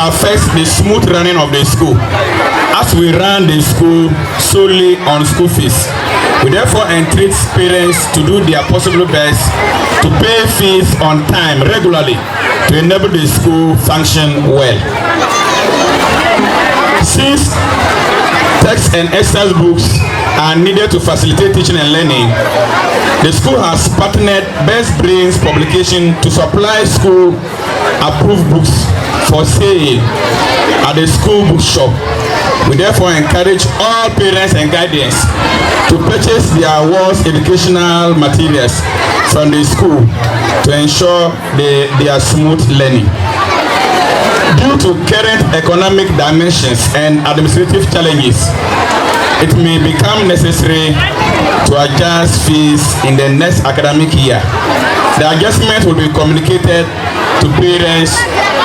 Affects the smooth running of the school, as we run the school solely on school fees. We therefore entreat parents to do their possible best to pay fees on time regularly to enable the school function well. Since texts and exercise books are needed to facilitate teaching and learning, the school has partnered Best Brains Publication to supply school approved books for sale at the school bookshop. We therefore encourage all parents and guardians to purchase their awards educational materials from the school to ensure their smooth learning. Due to current economic dimensions and administrative challenges, it may become necessary to adjust fees in the next academic year. The adjustment will be communicated to parents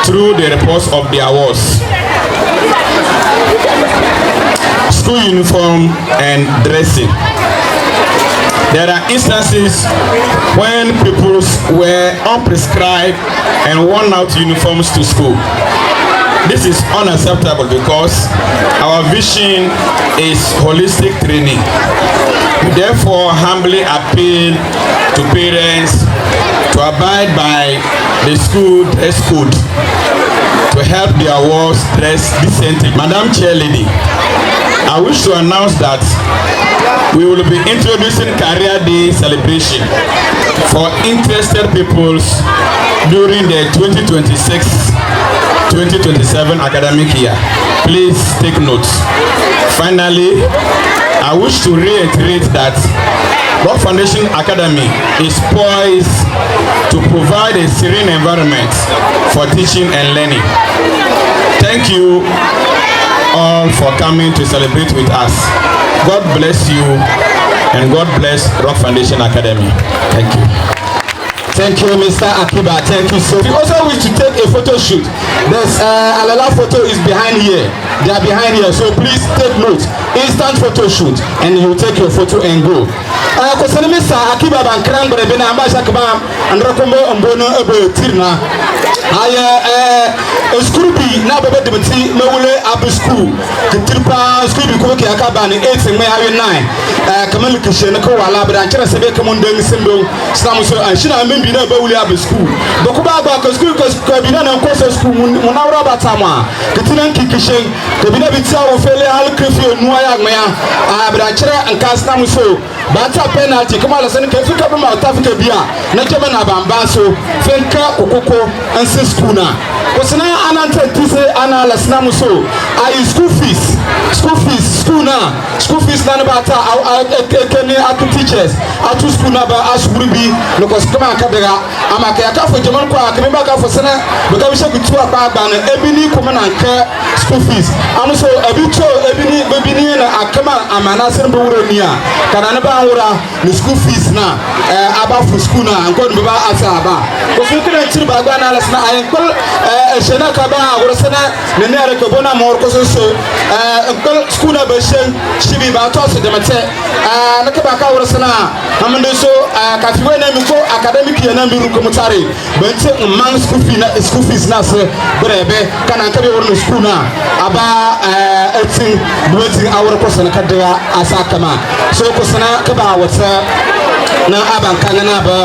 through the reports of the awards. School uniform and dressing. There are instances when pupils wear unprescribed and worn out uniforms to school. This is unacceptable because our vision is holistic training. We therefore humbly appeal to parents to abide by the school dress code to help their wards dress decently. Madam Chair Lady, I wish to announce that we will be introducing Career Day celebration for interested peoples during the 2026-2027 academic year. Please take note. Finally, I wish to reiterate that Rock Foundation Academy is poised to provide a serene environment for teaching and learning. Thank you all for coming to celebrate with us. God bless you and God bless Rock Foundation Academy. Thank you. Thank you, Mr. Akiba. Thank you so much. We also wish to take a photo shoot. There's Alala photo is behind here. They are behind here. So please take note. Instant photo shoot and you take your photo and go. Kosani Mr. Akiba Bankran Brebena Ambashakaba and Rokombo Ombono Ebo Tirna. School be na bebe debiti mewule abu school kitripa school bi ko ke akaba ni 8 me awe 9 kamel kishe na ko wala bra kira sebe kamon den simbo samu so anshina membi na bewule abu school boko ba ko school ko bi na ko school mun na wra batama kitinan kikishe ko bi na bi tia wo fele hal krefi nu aya gmaya bra kira anka samu so bata penalty kuma la san ke fika ba ma tafika biya na kema na bamba so fenka kokoko ansi school na Kosana anante tise ana lasna muso. Ayi school fees school na bata kene atu teachers atu school na ba asukuru bi no koskama akadega amaka ya kafo jaman kwa akeme ba kafo sana beka bi shekutu akpa agba na ebini kuma na nka school fees anu so ebito ebini na akama amana sen bo wuro ni a kana ne ba wura ni school fees na aba for school na anko no ba asa aba ko so kire tiri ba agba na lasna ayen ko shena ka ba wura sana ne ne are ko bona mor ko so school na ba shen shibi ba to so de mate na ka ba ka wura sana amande so ka fi we na mi ko academic year na mi ru ko mutare bente man school fees na se brebe kana ka be wura school na aba etin buwati awur ko sana ka da asa kama so ko sana ka ba wata na aban kan na ba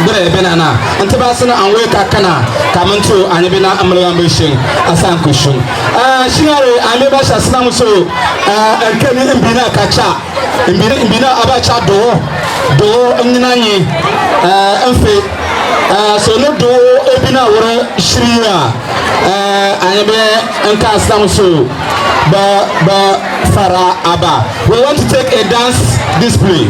brebe na anta ba sana an we ka kana kamanto anyabe na amala ambition asan kushun shingare ame ba sha sana muso enkeni mbina kacha mbina abacha do nyinanye enfe so no do ebina wora shiriya anyabe enka sana muso ba fara aba. We want to take a dance display.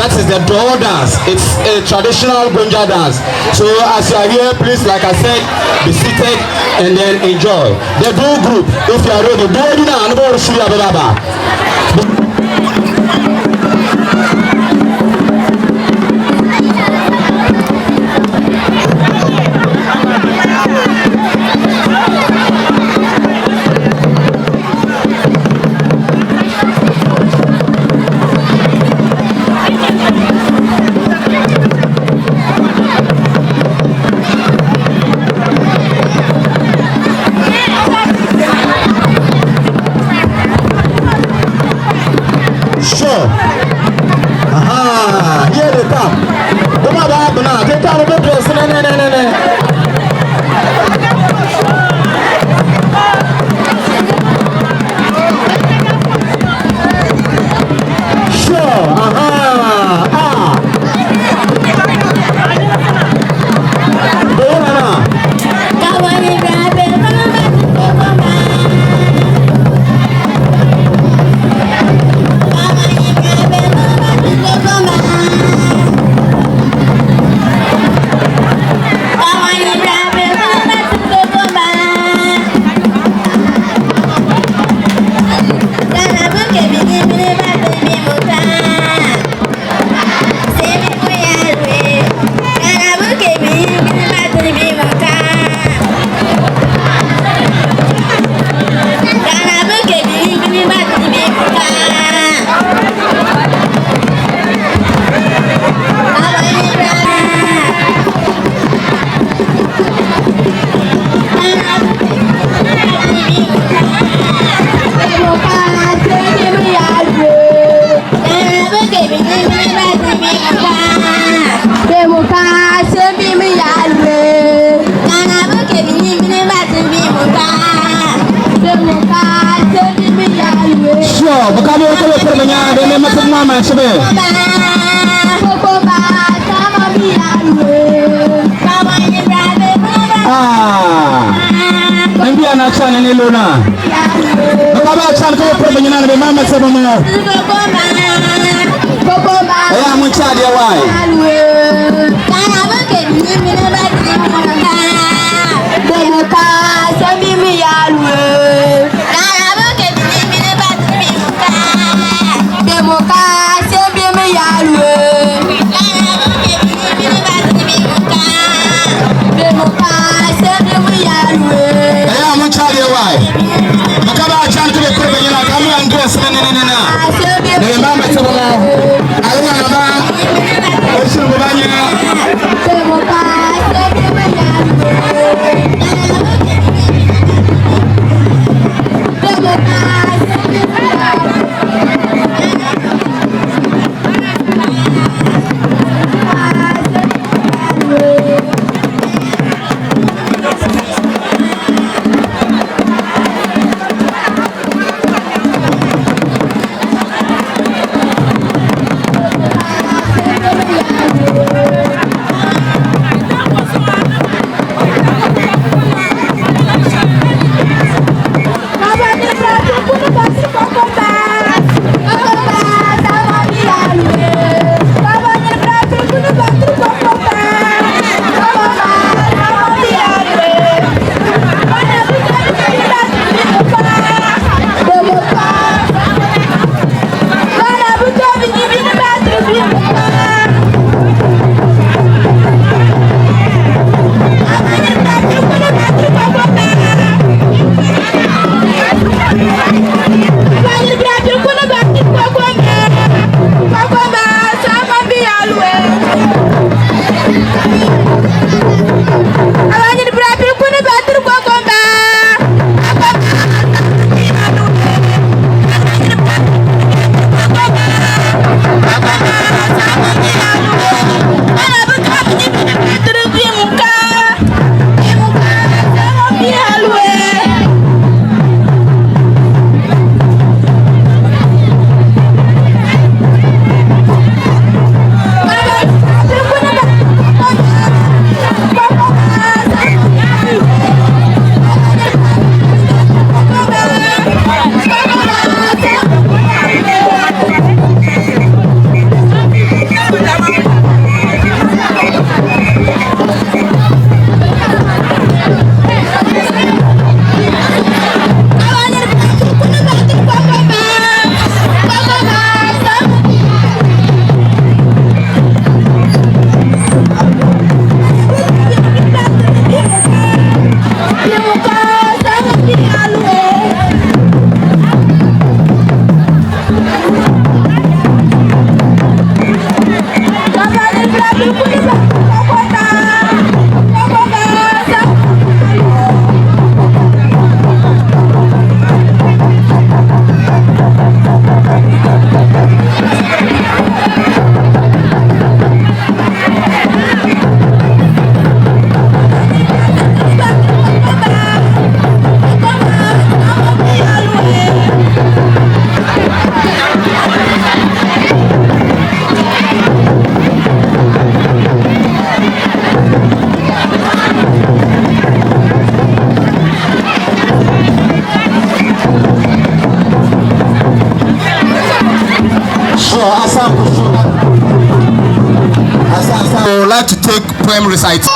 That is the door dance. It's a traditional Gonja dance. So as you are here, please, like I said, be seated and then enjoy. The do group, if you are ready, do it now. Nobody see you, baba. I would like to take poem recitation.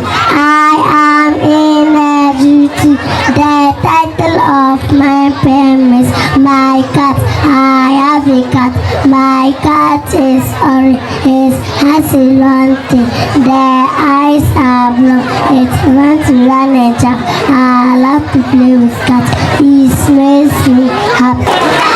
I am in a duty. The title of my poem is My Cat. I have a cat. My cat is orange. It has a long tail. The eyes are blue. It wants to run and jump. I love to play with cats. It makes me happy.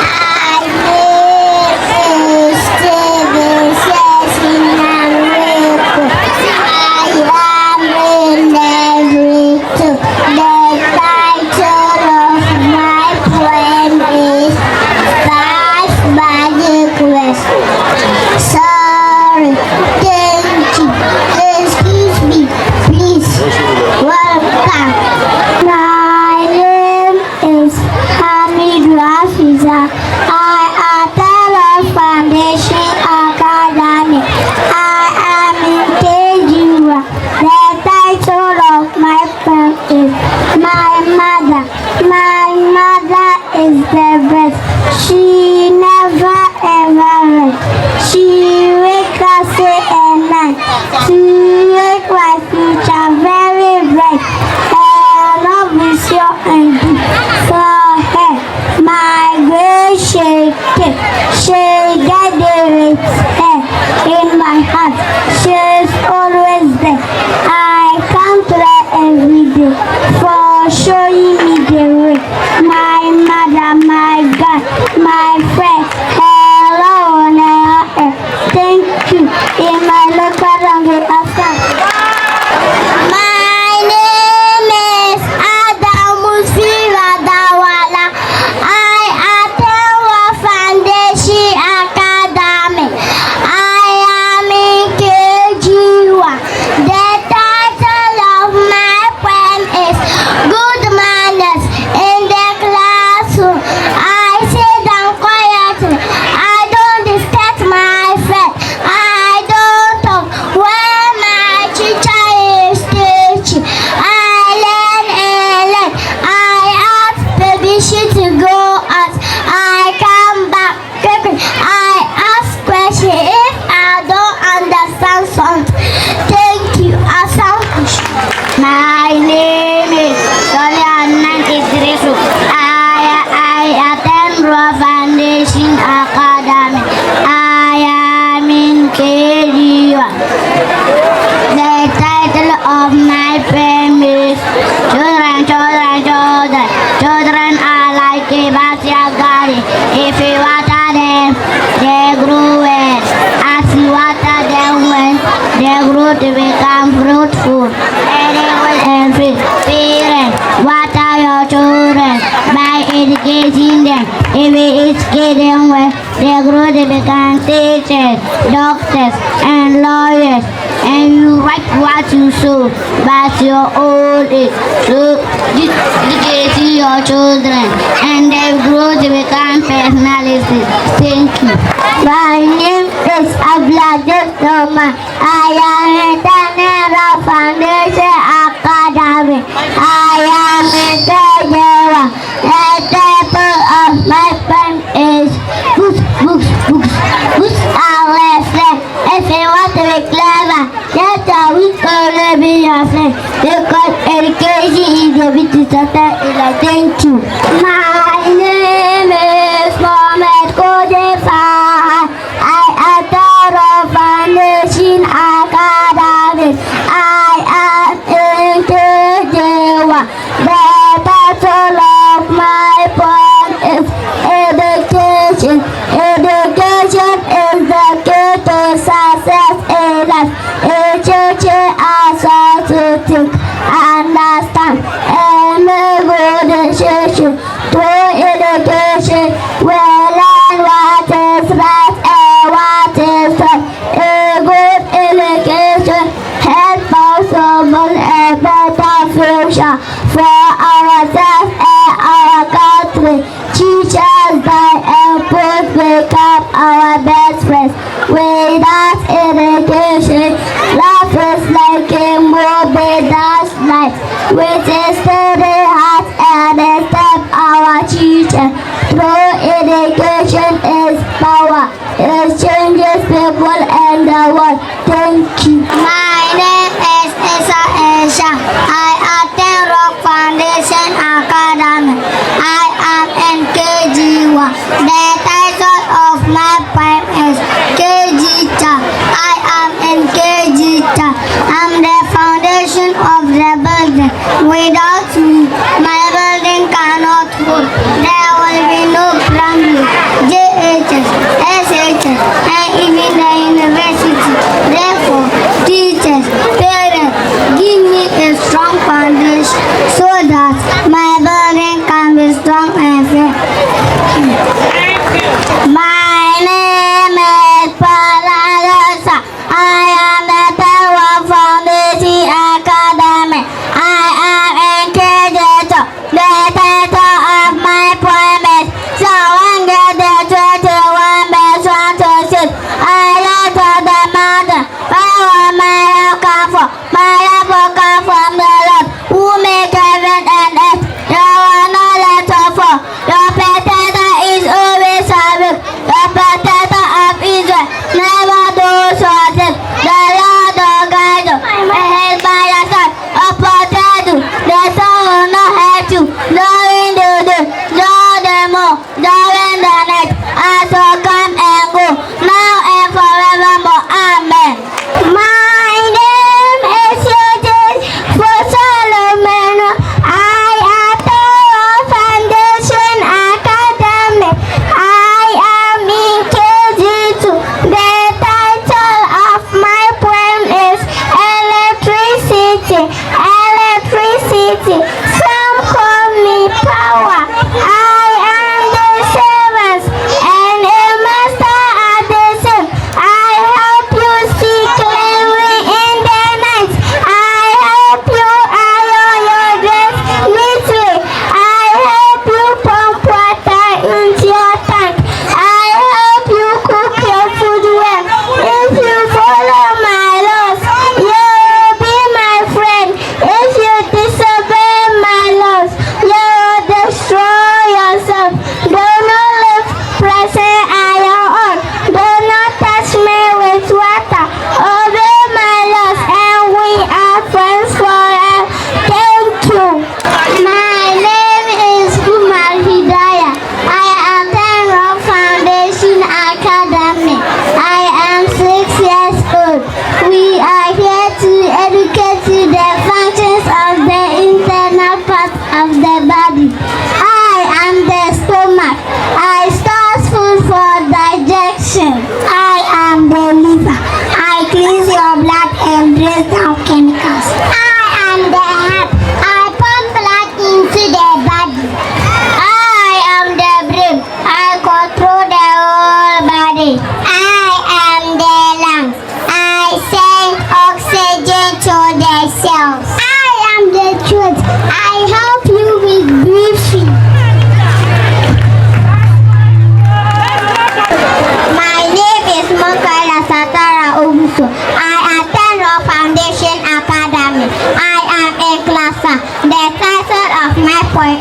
She never ever read. She wakes The title of my poem is Children, Children, Children. Children are like a backyard garden. If you water them, they grow well. As you water them well, they grow to become fruitful, edible and free. Parents, water your children by educating them. If we educate them well, they grow to become teachers, doctors, and lawyers. And you reap what you sow, but your old age. So educate your children, and they grow to become personalities. Thank you. My name is Abdullah. I am a Tanera Foundation Academy. I am a Tajawa. The title of my poem is Books are lessons. If you want to be clever, that's how we gonna be your friend. Because education is the bit to start. Thank you. My name is Mohammed Kodefai. I am the Foundation Academy. I am in Kejewa. The title of my poem is Education. Education is the key to success in life. Education us all to think, understand, and make good decisions. Through education, we learn what is right and what is wrong. A good education helps us to build a better future for ourselves and our country. Teachers by input become our best friends. Without education, life is like a movie that's life. With a steady heart and a step our teacher. Through education is power. It changes people and the world. Thank you. My name is Esa Esha. I attend Rock Foundation Academy. I am in KG1. The title of my poem is KG-cha. I am in KG-cha. I'm the foundation of the building. Without me, my building cannot hold. There will be no plumbing, JHS, SHS, and even the university. Therefore, teachers, parents, give me a strong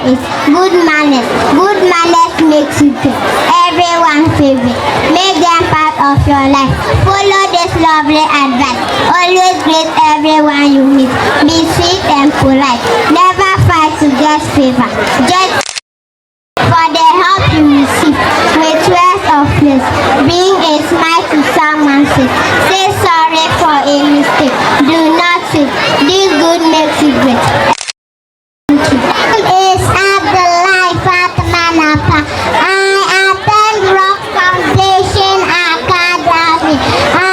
is good manners. Good manners makes you great. Everyone's favorite. Make them part of your life. Follow this lovely advice. Always greet everyone you meet. Be sweet and polite. Never fight to get favor. Just for the help you receive with words of praise. Bring a smile to someone's face. Say sorry for a mistake. Do not say this good makes you great. Is Abdullah Fatima Napa. I attend Rock Foundation Academy. I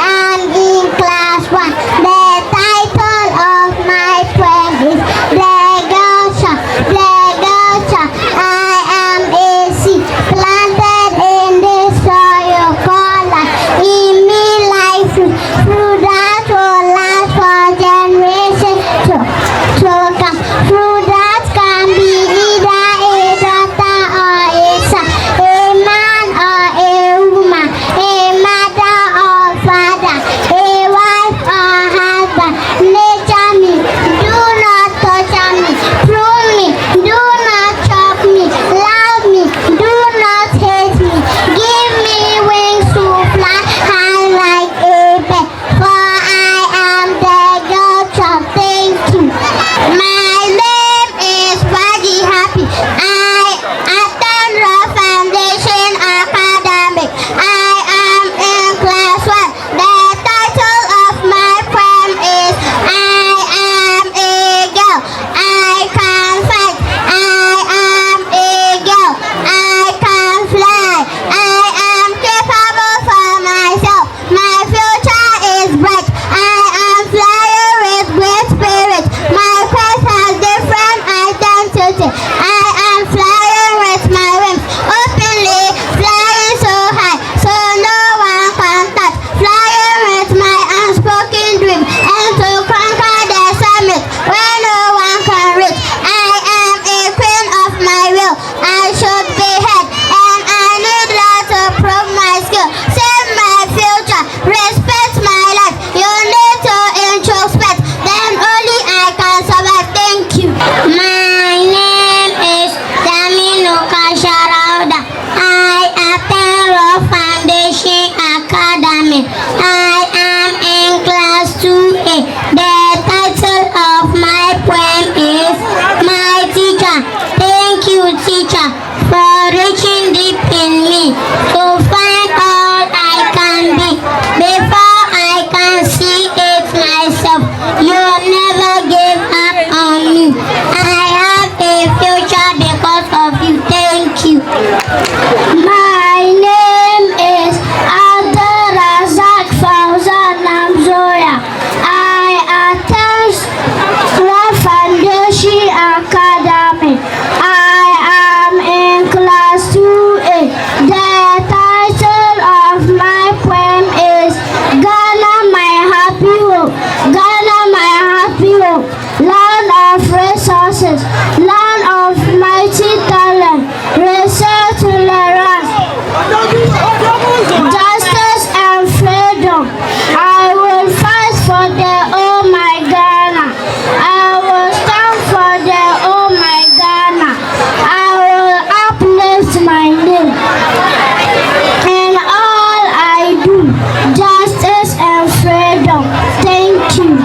am in class 1. The title of my poem is The Girl Child. The Girl Child. I am a seed planted in the soil color. In me life fruit that will last for generations to come. Fruit that can be either a daughter or a son, a man or a woman, a mother or father, a wife or husband. Nature me, do not torture me. Prune me, do not chop me. Love me, do not hate me. Give me wings to fly high like a bird, for I am the girl child. Thank you. My name is Baji Happy. I attend Raw Foundation Academy. I am in class 1. The title of my poem is I am a girl. I can fight. I am a girl. I can fly. I am capable for myself. My future is bright. I am flying with great spirit. My quest has different identity. I am flying with my wings openly, flying so high so no one can touch. Flying with my unspoken dream and to conquer the summit where no one can reach. I am a queen of my will. I should be heard and I need love to prove my skill. Save my future, respect my life. You need to introspect, then only I can survive. Thank you. My name is Damino Kasharauda. I attend Raw Foundation Academy. I am in class 2A. The title of my poem is My Teacher. Thank you, teacher, for reaching deep in me to find all I can be. Before I can see it myself, you never gave up on me. I have a future because of you. Thank you. My name is Abdulrazak Fauzan Namzoya. I attend Raw Foundation Academy. I am in class 2A. The title of my poem is Ghana My Happy Home. Ghana My Happy Home. Land of resources, land of mighty talent, research tolerance, justice and freedom. I will fight for the oh my Ghana. I will stand for the oh my Ghana. I will uplift my name in all I do. Justice and freedom. Thank you.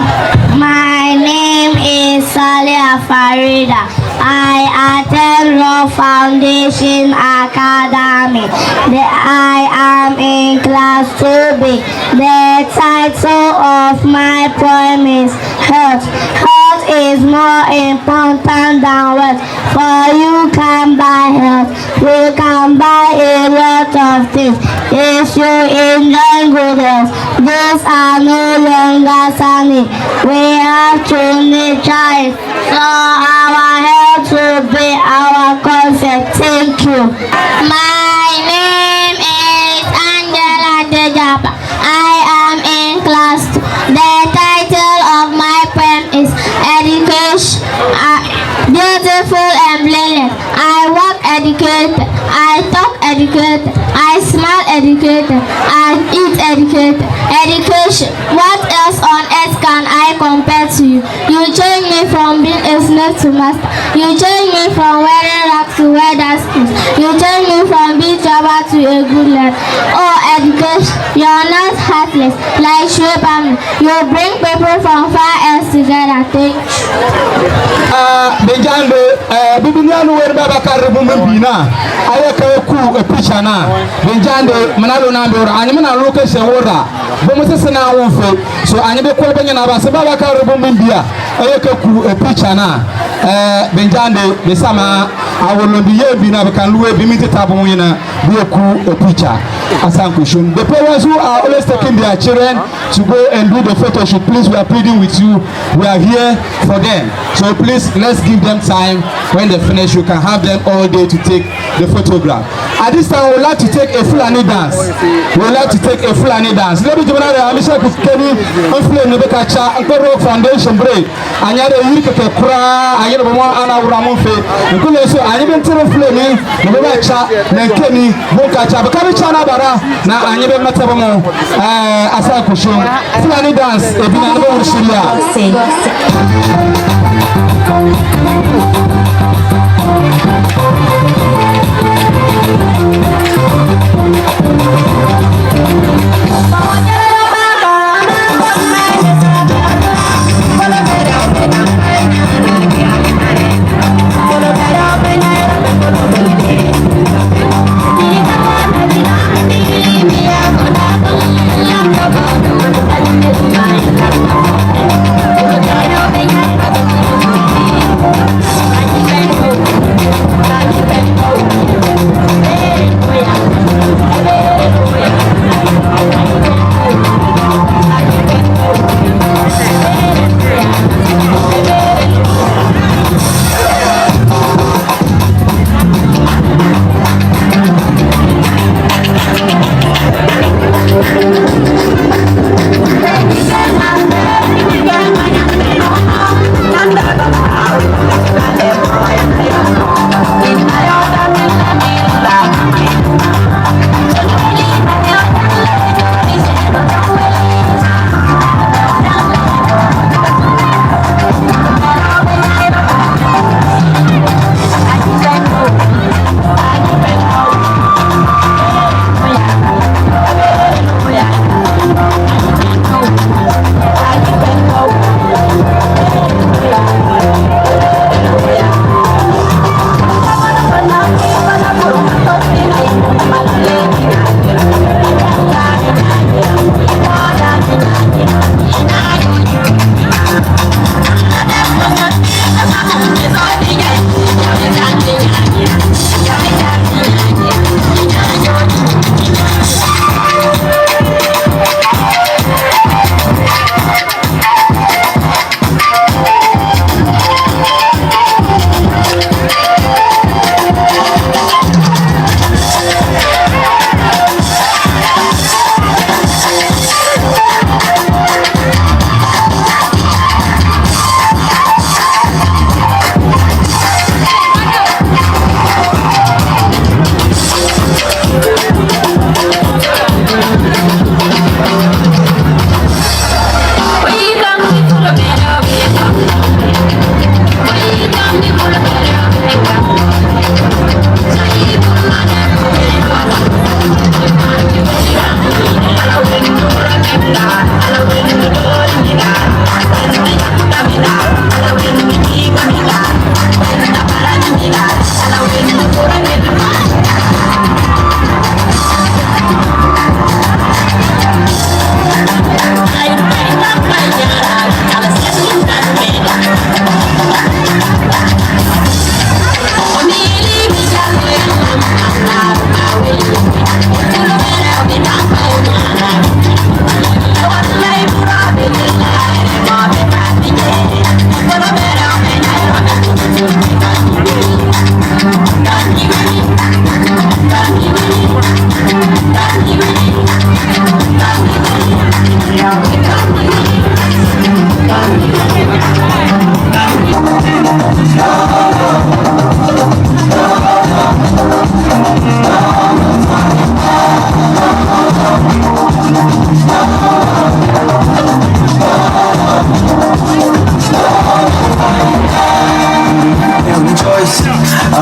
My name is Salia Farida. I attend Raw Foundation Academy. I am in class 2B. The title of my poem is Health. Health is more important than wealth. For you can buy health. You can buy a lot of things. If you enjoy good health, these are no longer sunny. We have to nurture it. So our health will be our comfort. Thank you. My name is Angela Tejapa. I am in class 2. The title of my poem is Education. Beautiful and brilliant. I walk educated. I talk educated. I smile educated. I eat educated. Education. What else on earth can I compare to you? You change me from being a slave to master. You change me from wearing rags to weather skills. You change me from being travel to a good life. Oh, education, you are not heartless like Shwepam. You bring people from far ends together. Thank you. Benjando, Bibiano, where Babakar Bumina, Ayaka, a pitcher now. Benjando, Manado number, Animana Lucas and Water. Bomusana Wolfe, so I never call Benjana Babakar Bumbia, Ayaka, a pitcher now. Benjando, the summer, I will not be here, Binabakan, Bimita Tabumina, be a pitcher. Asankushun. The parents who are always taking their children to go and do the photo shoot, please, we are pleading with you. We are here for them. So please, let's give them time. When they finish, you can have them all day to take the photograph. At this time, we would like to take a Fulani dance. We would like to take a Fulani dance. Let me do another. I'm sure to Kenny, Unflame, Nubekacha, Uncle Rock Foundation break. And yet, you can cry. I get a one Anna Ramonfe. And could also, I even tell Flame, Nubekacha, then Kenny, Bokacha, but come Chana. Na anyebe matabamo asa kushon Fulani dance ebina no urushiria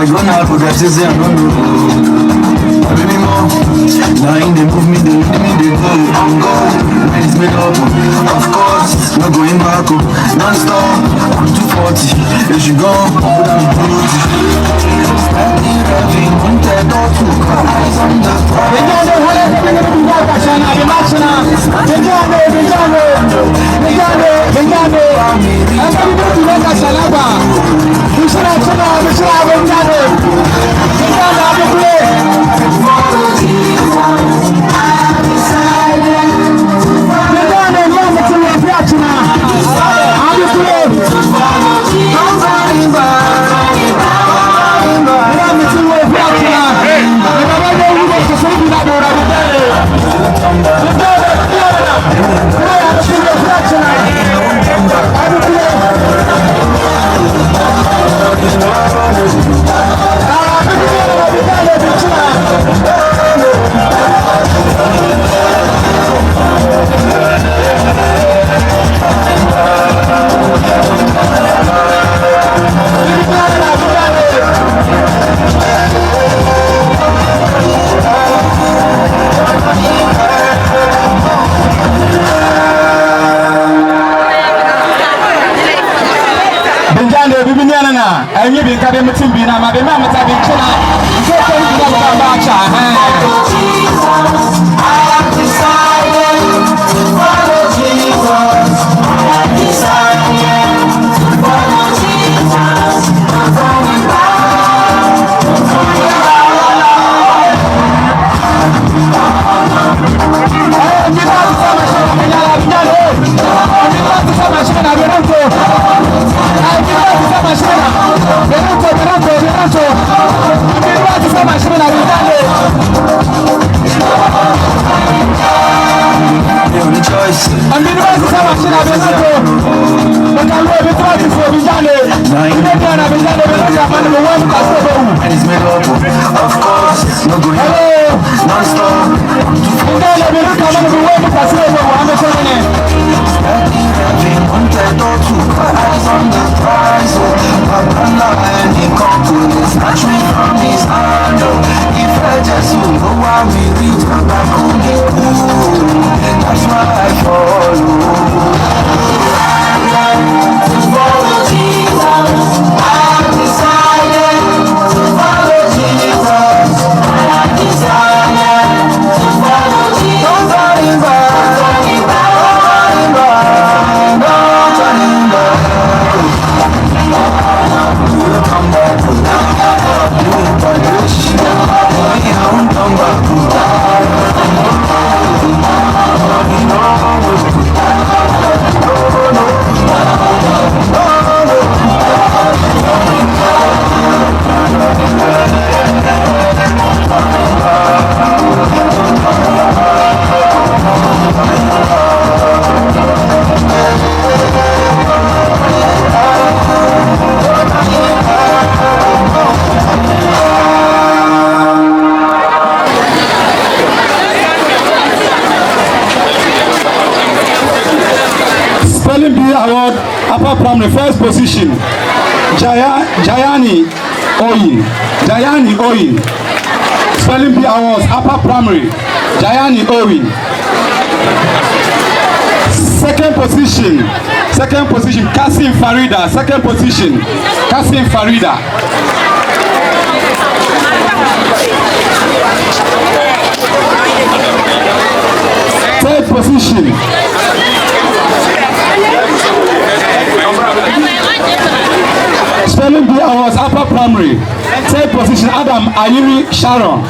I go now, but I say I don't know anymore. Now in they move me, they lead me, they go. I'm gone, when it's made up. Of course, no going back up. Non-stop, I'm 240. If you go, put on beauty. Standing raving, wanted all to eyes on the prize. And you be having a team, my mama having china. I have decided to follow Jesus. I have decided to follow Jesus. I'm going back. And it's made up, of course, no going non-stop. Wanted all to eyes on the prize. And he come to snatch me from his hand. If I just know why we reach back on the pool, that's why I follow. To follow Jesus, I have decided to follow Jesus. I have decided to follow Jesus. Don't turn back, turning back, turning back, no turning back. We'll come back, we'll come back. Spelling Bee Award, upper primary, first position, Jayani Oyin. Spelling Bee Awards, upper primary, Jayani Oyin. Second position, Kasim Farida. Second position, Kasim Farida. Third position, Spelling Bee Awards, upper primary. Third position, Adam Ayiri Sharon.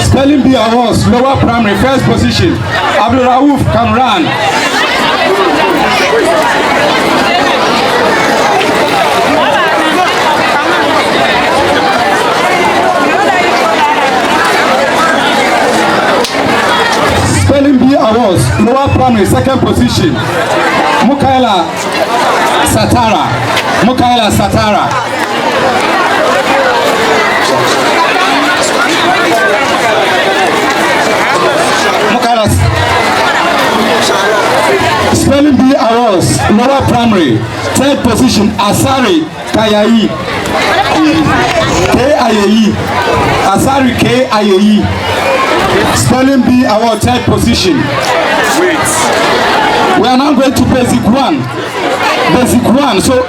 Spelling Bee Awards, lower primary, first position, Abdul Rauf Kamran. Spelling Bee Awards, lower primary, second position. Mukaila Satara. Mukaila Satara. Mukaila. Spelling Bee Awards, lower primary, third position. Asari Kayayi. K-I-A-E. Asari K-I-A-E. Spelling Bee Award, third position. Wait. We are now going to basic one. Basic one. So,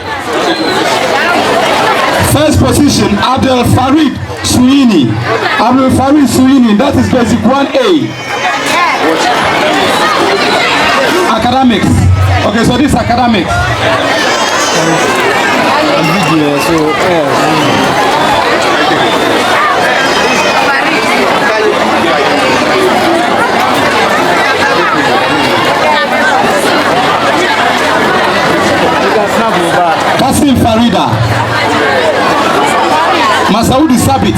first position, Abdel Farid Suini. Abdel Farid Suini. That is basic 1A. Academics. Okay, so this is academics. Kasim Farida. Masaudi Sabit.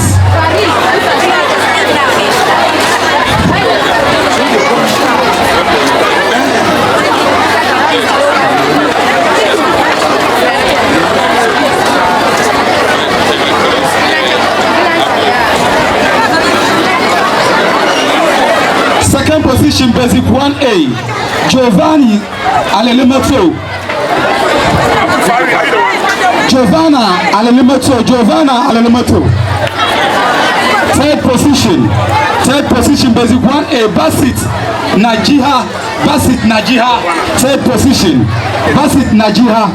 Second position, basic 1A, Giovanni Alelimato. Giovanna Alelimato. Third position, basic 1A, Basit Najiha. Third position, Basit Najiha.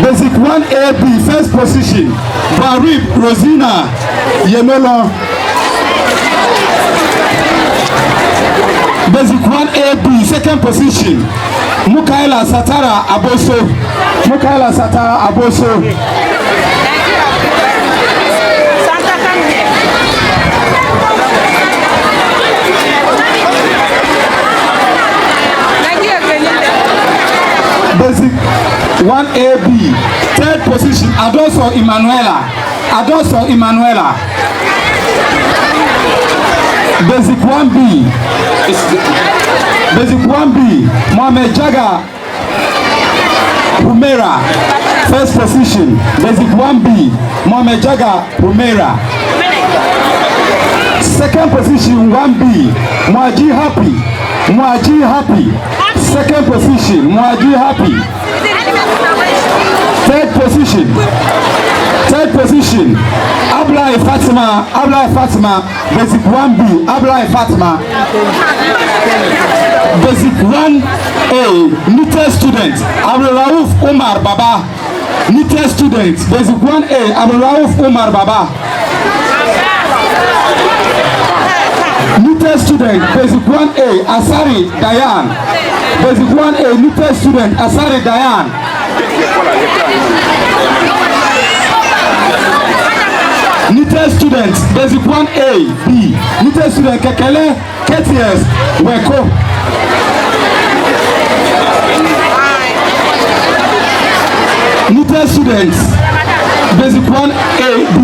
Basic 1AB, first position, Barib Rosina Yemelo. Basic 1AB, second position, Mukaila Satara Aboso. Basic 1AB, third position, Adoso Emanuela. Basic 1B, Mohamed Jaga Humera. First position, basic 1B, Mohamed Jaga Humera. Second position, 1B, Mwaji Happy. Second position, Mwaji Happy. Third position, Ablai Fatima, basic 1B, Ablai Fatima. Basic 1A, NITE student, Abdul Rauf Umar Baba. NITE student, basic 1A, Abdul Rauf Umar Baba. NITE student, basic 1A, Asari Dayan. Basic 1A, NITE student, Asari Dayan. NITE student, basic 1A, B. NITE student, Kekele, KTS, Weko. NITE students, basic 1A, B.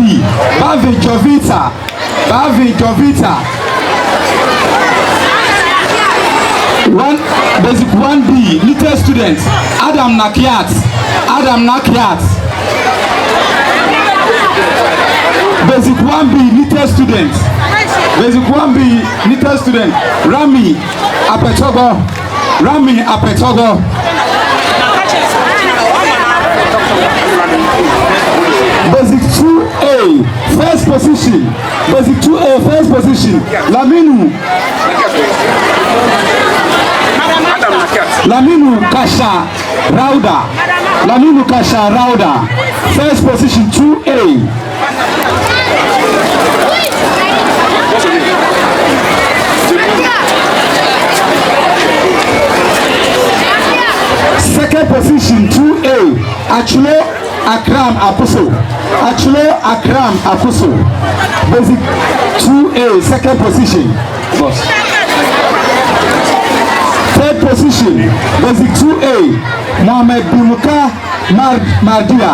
Bavi Jovita. Basic 1B, NITE students, Adam Nakiat. Basic 1B, NITE students. Basic 1B, NITE student, Rami Apetogo. Basic 2A, first position. Basic 2A, first position, Laminu Kasha Rauda. First position, 2A. Second position, 2A, Achulo Akram Apuso. Basic 2A, second position. Boss. Third position, basic 2A, Mohamed Bimuka Mardia.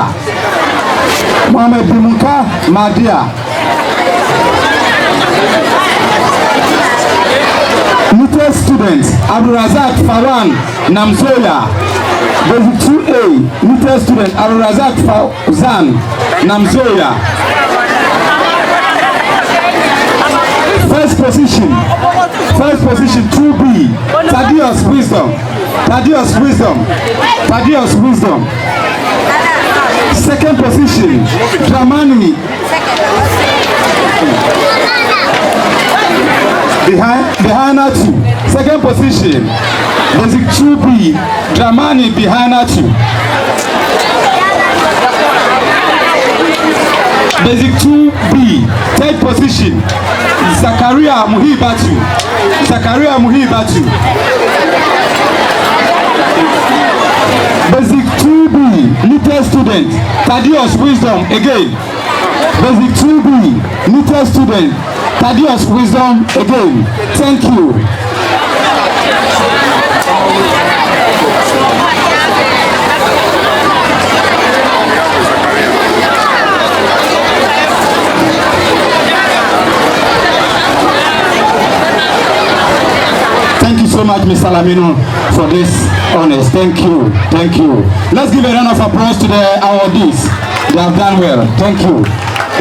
Mohamed Bimuka Mardia. Little student, Abdurazak Faran Namzoya. Basic 2A, little student, Abdurazak Fauzan Namzoya. First position, 2B, Thaddeus Wisdom. Second position, Dramani Bihana 2. Second position, basic 2B, Dramani Bihana 2. Basic 2B, third position, Zakaria Muhibatu. Basic 2B, little student, Thaddeus Wisdom again. Basic 2B, little student, Thaddeus Wisdom again. Thank you. Thank you so much, Mr. Lamino, for this honors. Thank you. Let's give a round of applause to the awardees. They have done well. Thank you.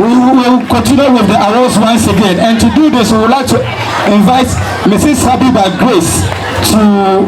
We will continue with the awards once again. And to do this, we would like to invite Mrs. Habiba Grace to...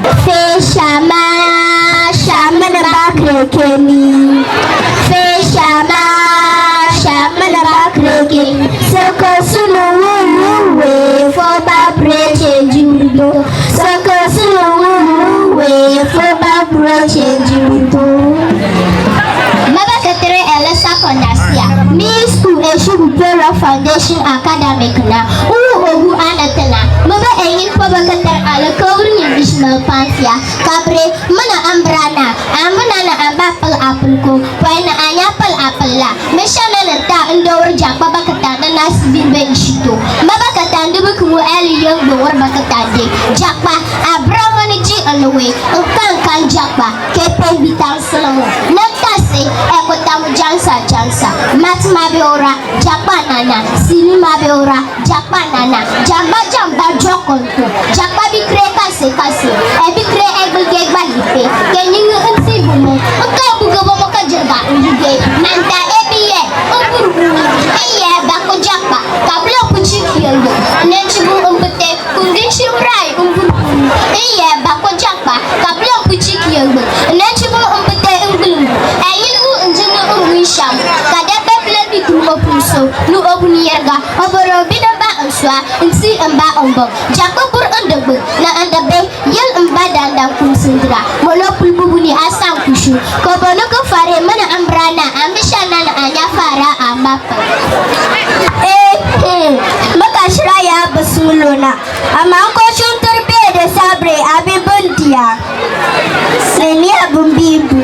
Foundation academic na uhu anatana maba engin pabakatar ala kawrin bismal pansia kabre mana ambrana amana na ambapal apple ko paina anyapal apple la meshana na ta ndor jak babakata na nas bimbe ishito babakata ndubu ku ali yang dor bakata de jakpa abramani ji alwe kan jakpa kepen bitan salamo natase ekotam jansa matma beora jakpa nana sinima beora jakpa nana jamba jokonto jakpa bi kreka se kase e bi kre egbe gegba lipe kenyingu nsi bumo nka bugo bomo ka jerga ndige manta ebiye oburu eye bako jakpa kablo kuchikiyendo nenchibu umpete kungishi urai umburu eye bako jakpa kablo kuchikiyendo nenchibu umpete umbulu eyilu njinu umwisham kadebe plebi tu opuso nu obuni yerga oboro bidamba answa nsi amba ombo jakopur andebe na andabe yel amba dandam kumsindra monopul bubuni asam kushu kobono ko fare mana ambrana ambishana na anya fara amapa makashra ya basulona amanko shuntur be de sabre abibuntia seni abumbibu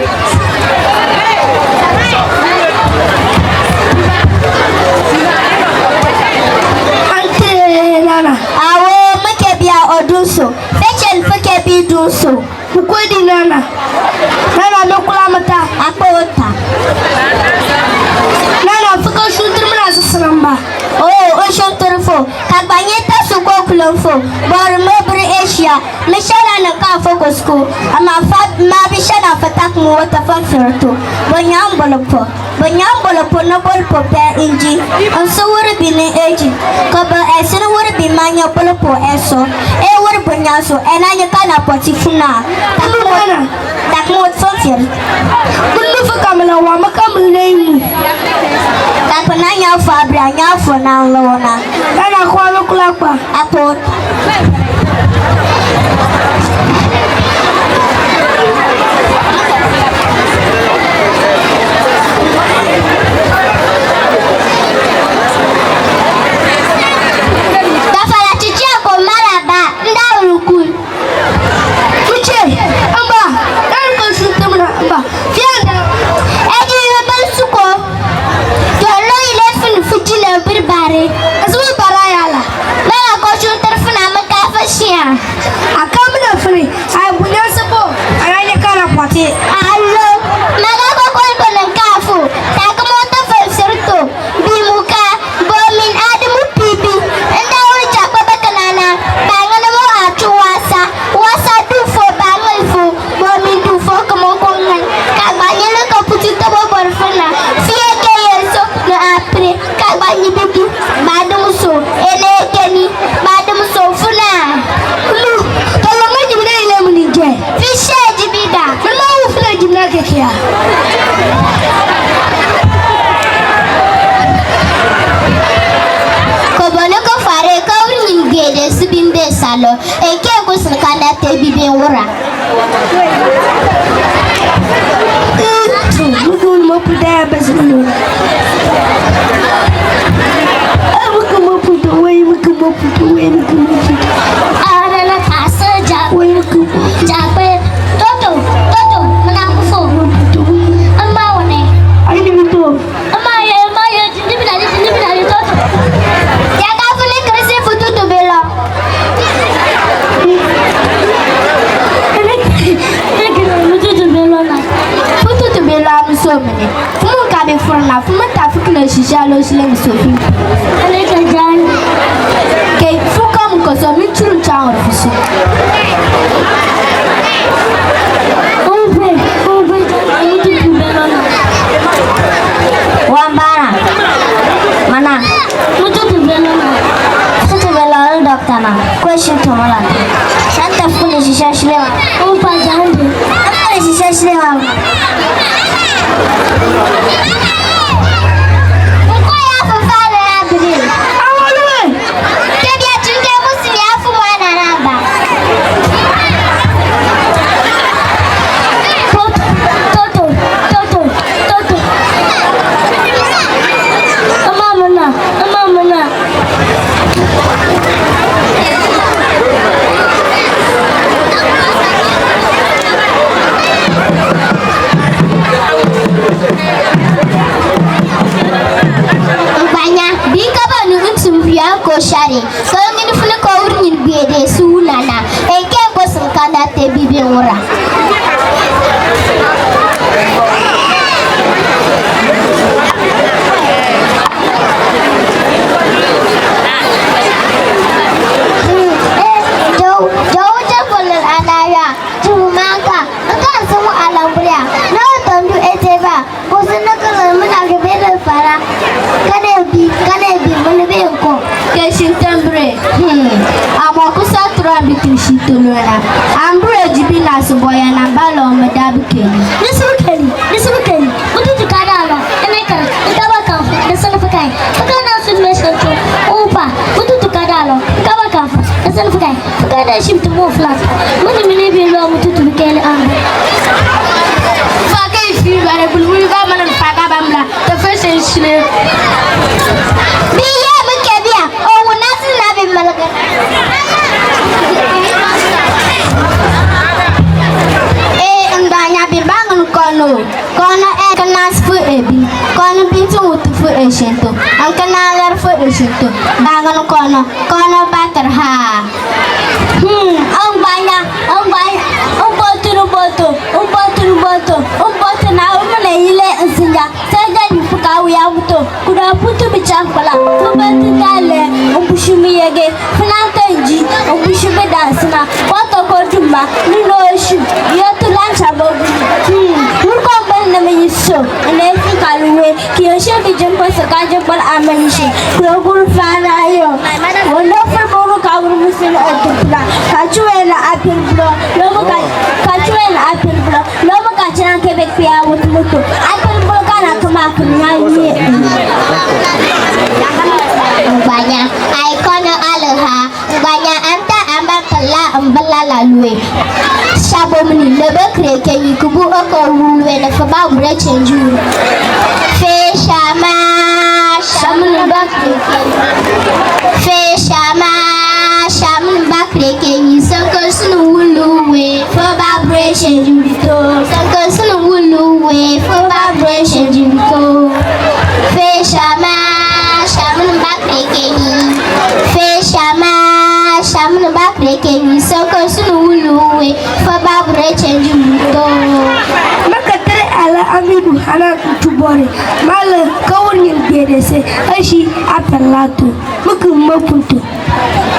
awo makebia odunso fechel fekebi dunso ukudi nana nokula mata akota nana fuko shuntur mana sasramba oh shuntur fo kagbanyeta suko kulonfo bor mobre asia mishana na ka focus ko ama fat ma bishana fatak mu wata fanferto bonyambolo no bol pope inji onso wori bini eji koba esir wori bi manya bolo po eso e wori bonyaso enanya kana potifuna takmo fanfer kullu fa kamala wa makamul neimu takona nya fa abra nya fo na lona kana kwa kula kwa apot Azul barayala. Nana ko shuntar funa shisalo eke kusin kana te bibe wura Mukul mopuda basulu mukul mopuda way mukul mopuda way mukul mopuda ara la pasaja way mukul jape toto menaku fo amma one ai ni to amma ya jindi bilali toto ya ka fule krese futu to bela futu to bela so mene fumu ka be furna fumu ta fikina shisha lo shile musofi ale ka jan ke fuka mu ko so min churu chawo fusu Wambara mana futu to bela futu bela doctor na question to mala santa fune shisha shlewa pa jande afune shisha shlewa ko ya fa fara abri awolwe ke dia tunge musi ya fu wana namba toto amamana Banyak bika banu untum biya ko share ko ngin fule ko urnin biede sunana e ke ko sun kana te bibe wura Jauh boleh anaya cumaka kan semua alam pria no tondu eteba kusuna kalau mana gebele para kane bi mun be ko ke shintembre amo kusa trambi tushitolona ambre jibina suboya na balo madabu keni nisukeni mutu tukadalo enekara ndabaka ndasana fakai fakana sudmesha to upa mutu tukadalo ndabaka ndasana fakai fakana shift mo flat muni mini bi lo mutu tukele ambre fakai fi bare bulbul ga manan faga bamla to fashion shile biya muke biya o wonasi na bi malaga ndanya bi bangun kono e kana fu ebi kono bintu mutu fu eshento an kana lar fu eshento bangun kono bakar ha botu na umule ile nsinja saja nifuka ya muto kuda putu bichampala fubantu dale umbushumi yege funanta nji umbushumi dansina wato koduma nino shu yotu lancha bobu murko banna meyiso ene fikaluwe kiyoshe bijempo sakaje bal amanishi kuroguru fana yo wono furboru kawuru musina atupla kachuela apil bro lomo kachuela apil bro lomo kachana kebek pia mutu apil bro kana kama kunyaye banyak ikono aloha banyak anta amba kala ambala lalwe sabo mini lebe kreke yikubu oko ruwe na faba bre chenju fe shama shamun bakreke fe shama shamun bakreke yi sanko sunu wuluwe faba bre chenju to sanko sunu wuluwe faba bre chenju to fe shama shamun bakreke yi fe shama shamun bakreke yi sanko sunu wuluwe faba bre chenju to makatare ala amidu hana tubore mala kawunin bedese ashi apelato mukum mapunto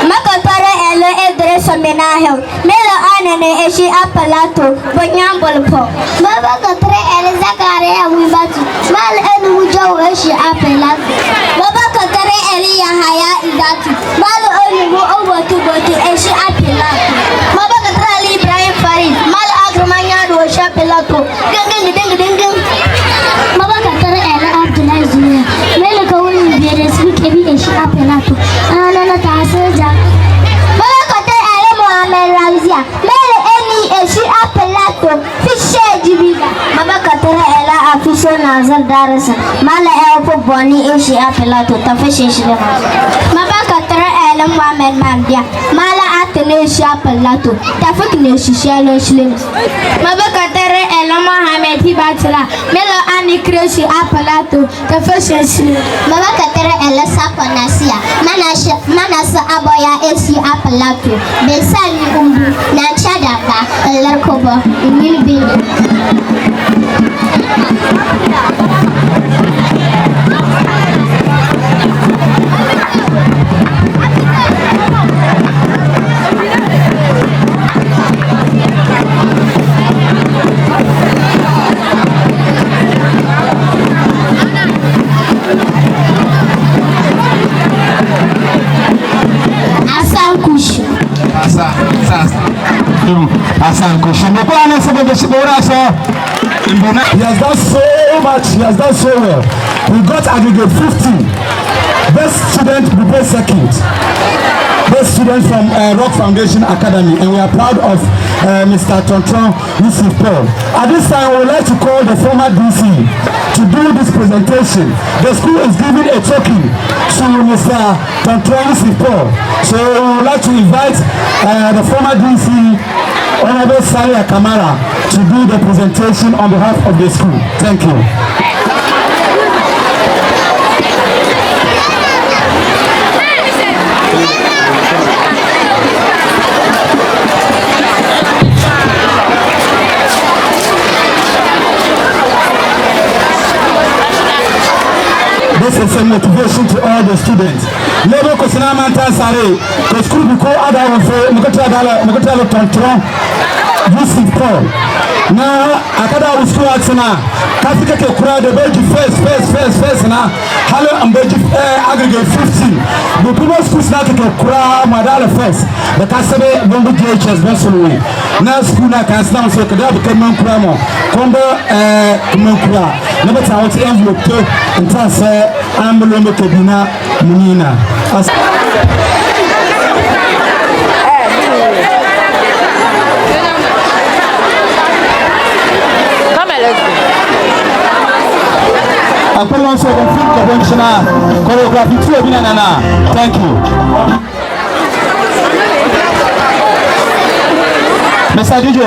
makatare ele edre somenahel melo anene eshi apelato bonyambolpo baba katare ele zakare awibatu mal enu wujo eshi apelato baba katare ele yahaya idatu mal enu owotu botu eshi apelato baba katare ali ibrahim farid mal agrmanya do eshi apelato ding baba katare ele abdullah zuya melo kawuni bere speak ebi eshi apelato ana na taseja baba katare Mazal Darasa, Mala Elpo Boni Ishi Apelato, Tafish Mabaka Elam Wamen Mandia, Mala Ateneshi Apelato, Tafikneshi Shallow Slim. Mabaka Elam Mohamed Hibatala, Melo Ani Kreshi Apelato, Tafish Slim. Mabaka Elasa Panasia, Manasa Aboya Esi Apelato, Besani Umbu, Nachadaka, Larkoba, Milbi. He has done so much, he has done so well. We got aggregate 50. Best student, Buipe second. Best student from Rock Foundation Academy, and we are proud of Mr. Tontron Yusuf Paul. At this time, we would like to call the former DC to do this presentation. The school is giving a token to Mr. Tontron Yusuf Paul. So we would like to invite the former DC, Honorable Salia Kamara, to do the presentation on behalf of the school. Thank you. This is a motivation to all the students. Lebo kusina manta sare, ko school biko ada wafo, mukotala Tontron Yusuf Paul. Na akada usu atsina, kafika ke kura de beji first na, halo ambeji aggregate 50. The people schools na ke kura madala first. The kasabe bombu DHS bensulwe. Na school na kansina mso kada bikema kura mo. Kombo kura. Never tell to envelope to until say I'm going to be na munina. I'm going to say conventional choreography to Nana. Thank you. Mr. DJ.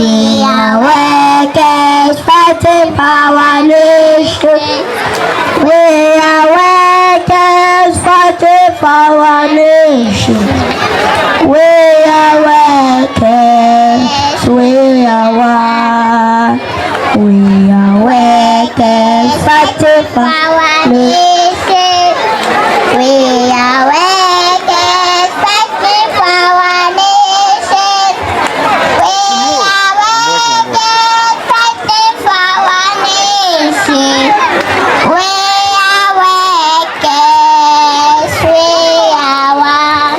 We are workers fighting for our nation. We are workers fighting for our nation. We are workers. We are one. We are workers fighting for our nation. We are workers fighting for our nation. We are workers fighting for our nation. We are workers. We are one.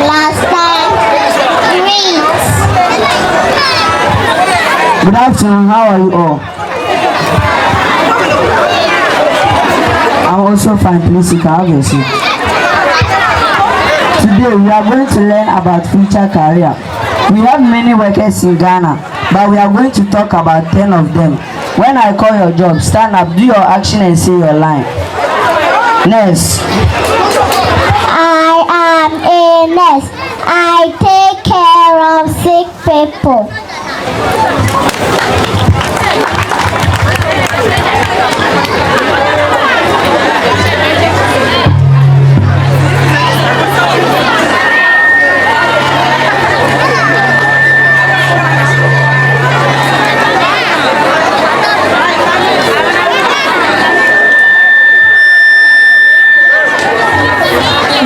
Last time, greets. Good afternoon, how are you all? I'm also fine, please you can have a seat. Today we are going to learn about future career. We have many workers in Ghana, but we are going to talk about 10 of them. When I call your job, stand up, do your action and say your line. Nurse. I am a nurse. I take care of sick people.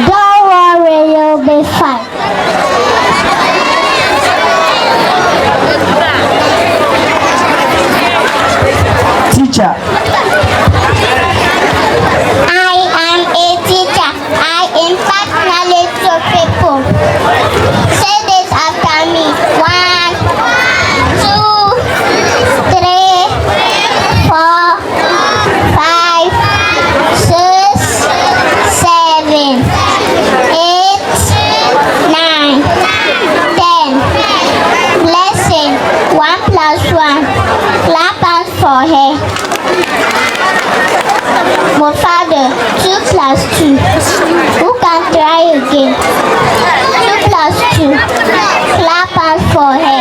Don't worry, you'll be fine. Teacher. I am a teacher. I impart knowledge to people. Say this after me. 1, 2, 3, 4, 5, 6, 7, 8, 9, 10. Blessing. 1 plus 1. Clap hands for her. My father. 2 plus 2. Who can try again? 2 plus 2. Clap hands for her.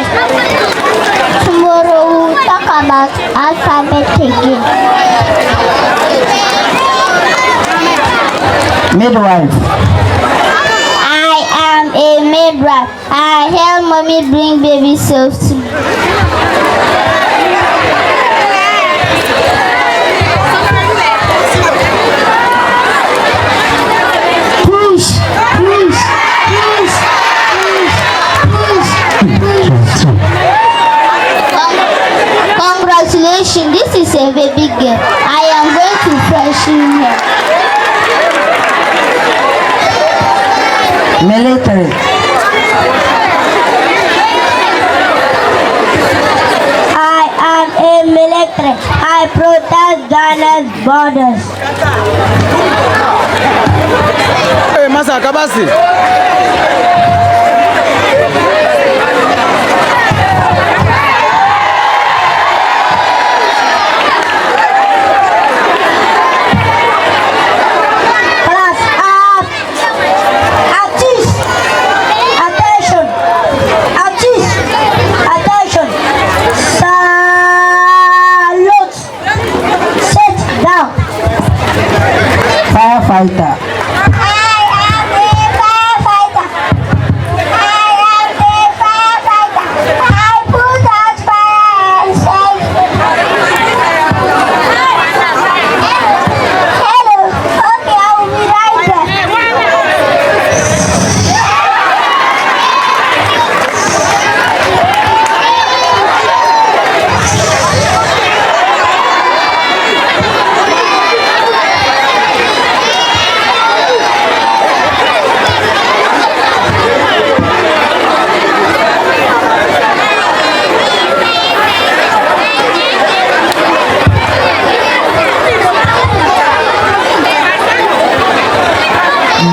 Tomorrow we will talk about alphabet again. Midwife. I am a midwife. I help mommy bring baby safely. Push. Push. Push. Congratulations, this is a baby girl. I am going to freshen her. Military. I am a military. I protect Ghana's borders. Hey, Masa Kabasi. Class up. Artist. Attention. Artist. Attention.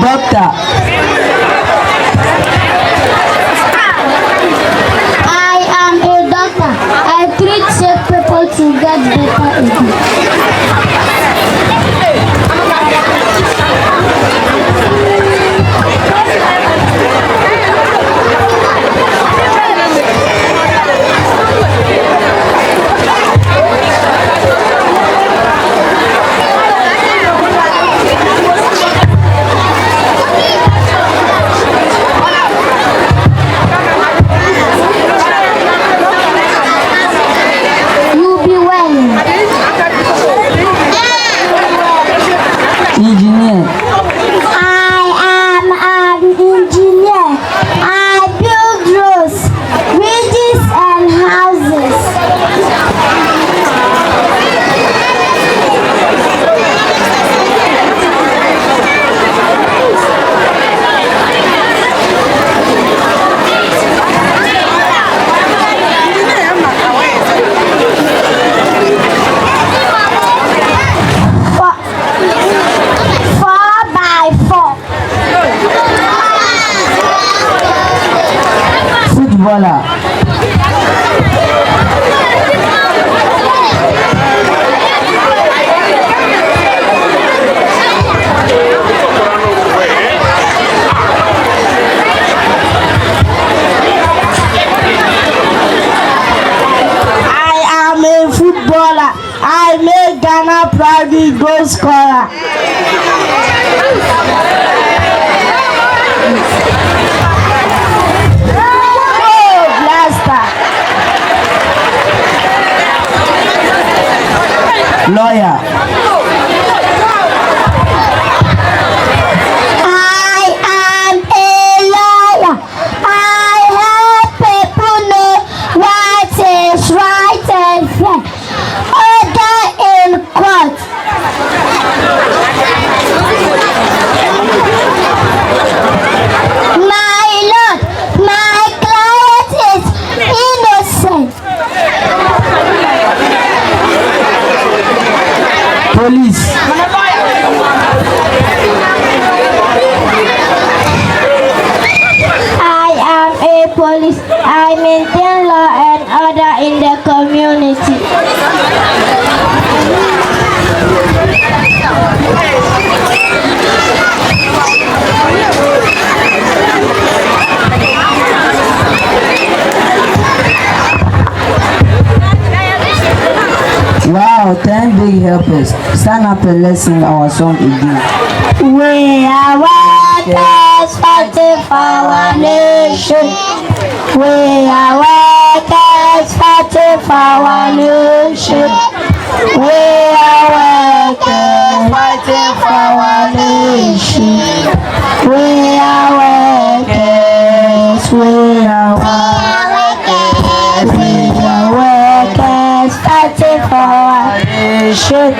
Doctor. I am a doctor. I treat sick people to get better again. You be well. Engineer. I am an engineer. I build roads, bridges, and houses. Four by four. Footballer. I am a footballer. I make Ghana proud with goal scorer. Goal blaster. Lawyer. I am a lawyer. I help people know what is right and fair. Order in court. My lord, my client is innocent. Police. I am a police. I maintain law and order in the community. Wow, 10 big helpers. Stand up and let's sing our song again. We are workers fighting for our nation. We are workers fighting for our nation. We are workers fighting for our nation. We are workers. We are workers. We are workers fighting for our nation.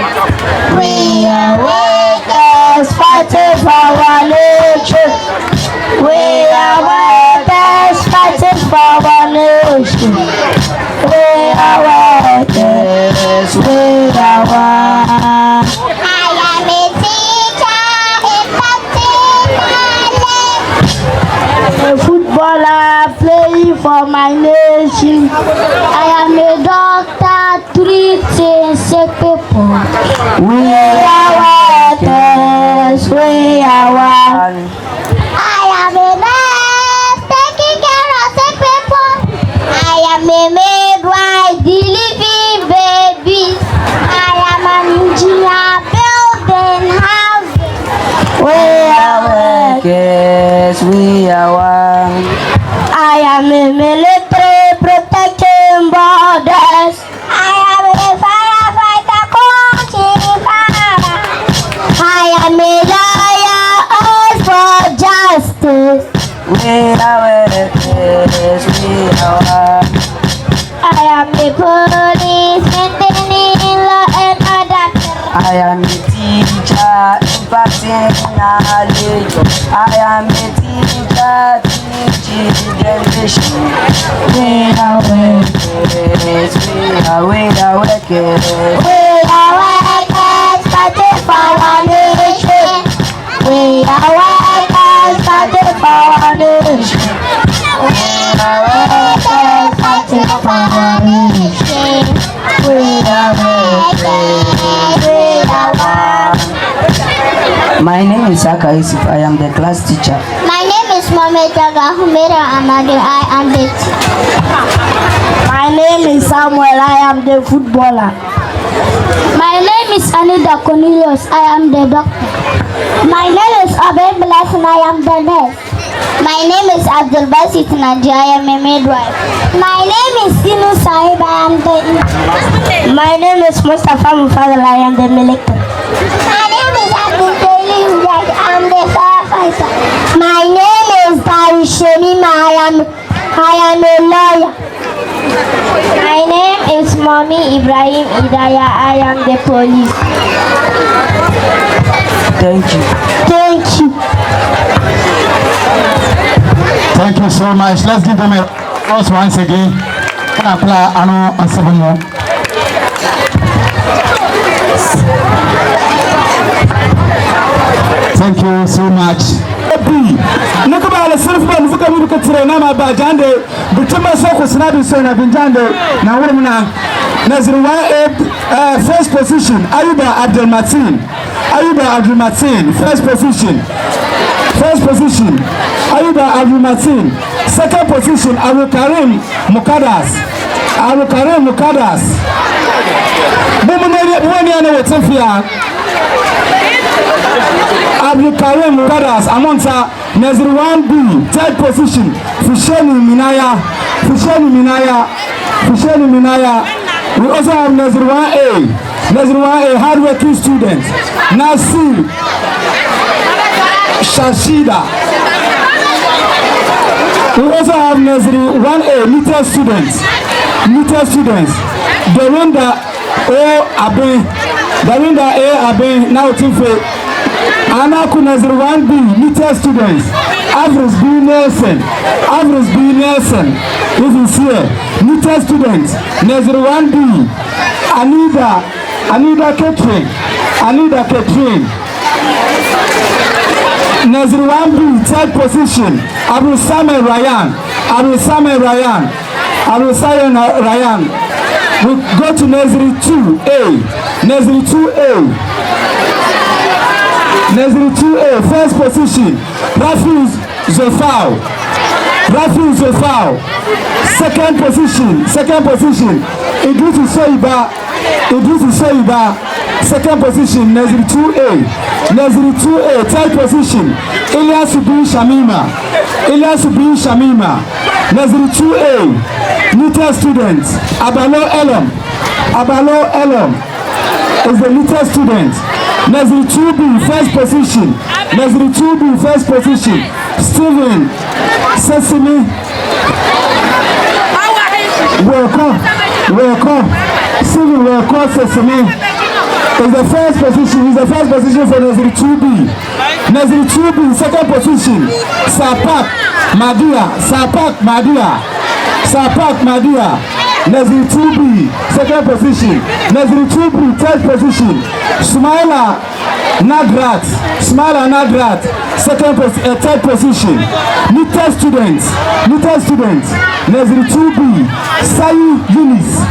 We are workers fighting for our nation. We are workers fighting for our nation. We are workers. We are workers. I am a teacher impacting my life. A footballer playing for my nation. I am a doctor treating sick people. We are workers. We are workers. I am a nurse taking care of sick people. I am a midwife delivering babies. I am an engineer building houses. We are workers. We are one. I am a military protecting borders. I am a firefighter quenching fire. I am a lawyer all for justice. We are workers. We are one. I am a police maintaining law and order. I am a teacher imparting knowledge. I am a teacher teaching generation. We are workers. We are workers. We are workers fighting for our nation. We are workers My name is Saka Yusuf. I am the class teacher. My name is Mohamed Jaga Humera Amadou. I am the My name is Samuel. I am the footballer. My name is Anida Cornelius. I am the doctor. My name is Abel Blasen. I am the nurse. My name is Abdul Basit Naji. I am a midwife. My name is Sinu Sahib. I am the. My name is Mustafa Mufadal. I am the military. My name is Abdul Kalim. I am the firefighter. My name is Darishemima. I am a lawyer. My name is Mommy Ibrahim Idaya. I am the police. Thank you. Thank you. Thank you so much. Let's give them a applause once again. Can I play Ano and 7 more? Thank you so much. Nakabala self-ban fuka mu ka tire na ma ba jande bituma so ko sinabi so na binjande na wurmuna Nazirwa first position Ayuba Abdul Matin. Ayuba Abdul Matin first position. First position Ayuba Abdul Matin. Second position Abu Karim Mukadas. Abu Karim Mukadas. Bumuni ana wetafia Abdul Karim Mukadas Amonsa Nazirwan B third position Fusheni Minaya. Fusheni Minaya. Fusheni Minaya. We also have Nazirwan A. Nazirwan A hardworking student. Nasir Shashida. We also have Nazirwan A little students. Little students. Dorinda O Abe. Dorinda A Abe now Tife. Anaku Nazirwan B little students. Average B Nelson. Average B Nelson. This is here. Little students. Nazirwan B. Anida Catherine. Anida Catherine. Nazirwan B third position. Abu Samuel Ryan. Abu Samuel Ryan. Abu Samuel Ryan. We go to Naziri 2A. Naziri 2A. Naziri 2A first position. Rafiz Zofao. Rafiz Zofao. Second position. Idris Soiba. Second position. Naziri 2A. Naziri 2A third position. Ilyas bin Shamima. Naziri 2A little student. Abalo Elom is the little student. Naziri 2B first position. Naziri 2B first position. Stephen Sesame. Welcome. Stephen Welcome Sesame is the first position. He's the first position for Naziri 2B. Naziri 2B second position. Sapak Madia. Naziri 2B second position. Naziri 2B third position. Smaila Nadrat third position. Little students. Naziri 2B Sayi Yunis.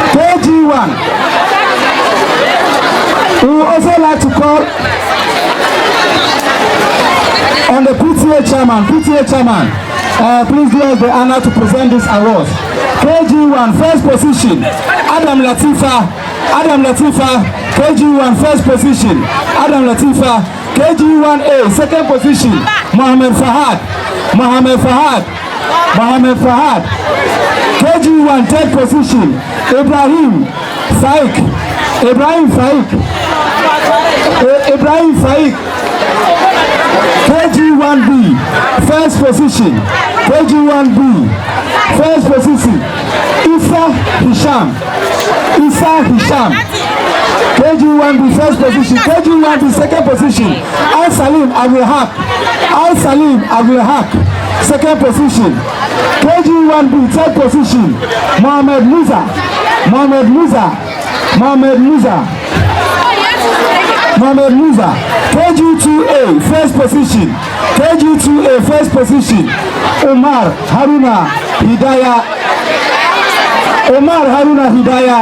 KG1. We would also like to call on the PTA chairman. Please do us the honor to present this award. KG1 first position. Adam Latifa. KG1 first position. Adam Latifa. KG1A second position. Mohamed Fahad. KG1 third position. Ibrahim Faik. KG1B first position. Isa Hisham. KG1B first position. KG1B second position. Al Salim Abdul Haq second position. KG1B third position. Mohamed Musa. Mohamed Musa. KG2A, first position. KG2A, first position. Omar Haruna Hidaya.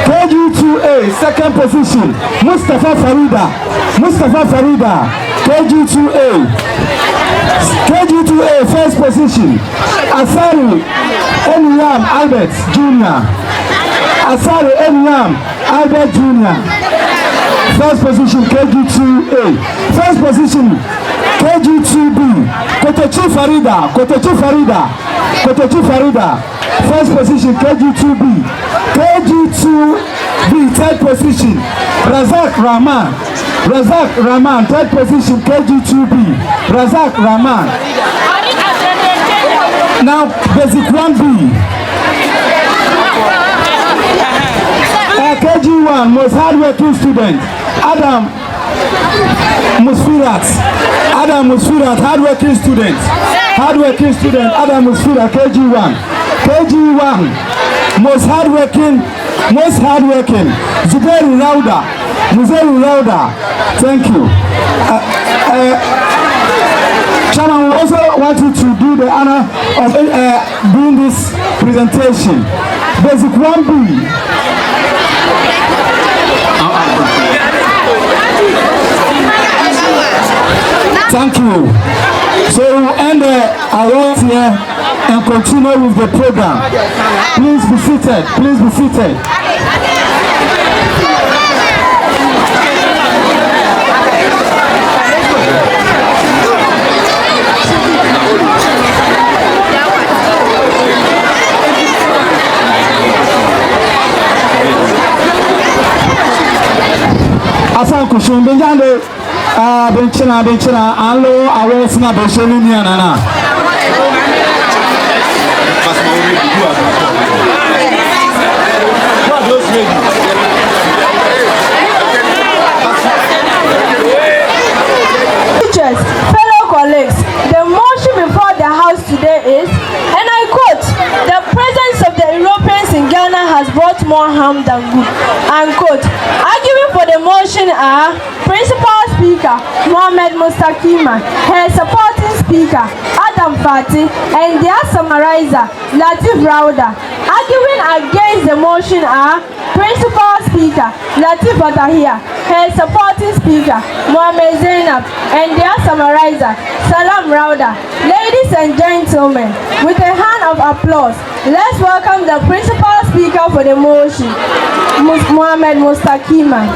KG2A, second position. Mustafa Farida. KG2A, first position. Asaru Enyam Albert Jr. First position, KG2A. First position, KG2B. Kotechi Farida. First position, KG2B. KG2B, third position. Razak Rahman, third position, KG2B. Razak Rahman. Now, basic 1B. KG1, most hardworking student. Adam Musfirat, hardworking student. Adam Musfirat, KG1. Most hardworking. Zubairu Rauda. Thank you. Chairman, we also want you to do the honor of doing this presentation. Basic 1B. Thank you. So we'll end our work here and continue with the program. Please be seated. Asan kushun benjande benchina alo awo sina bensheni ni anana. Teachers, fellow colleagues, the motion before the house today is, and I quote, the presence of the Europeans in Ghana has brought more harm than good, unquote. Arguing for the motion are Principal Speaker Mohamed Mustakima, her supporting Speaker Adam Fati, and their summarizer Latif Rauda. Arguing against the motion are Principal Speaker Latif Atahia, her supporting Speaker Mohamed Zainab, and their summarizer Salam Rauda. Ladies and gentlemen, with a hand of applause, let's welcome the Principal Speaker for the motion, Mohamed Mustakima.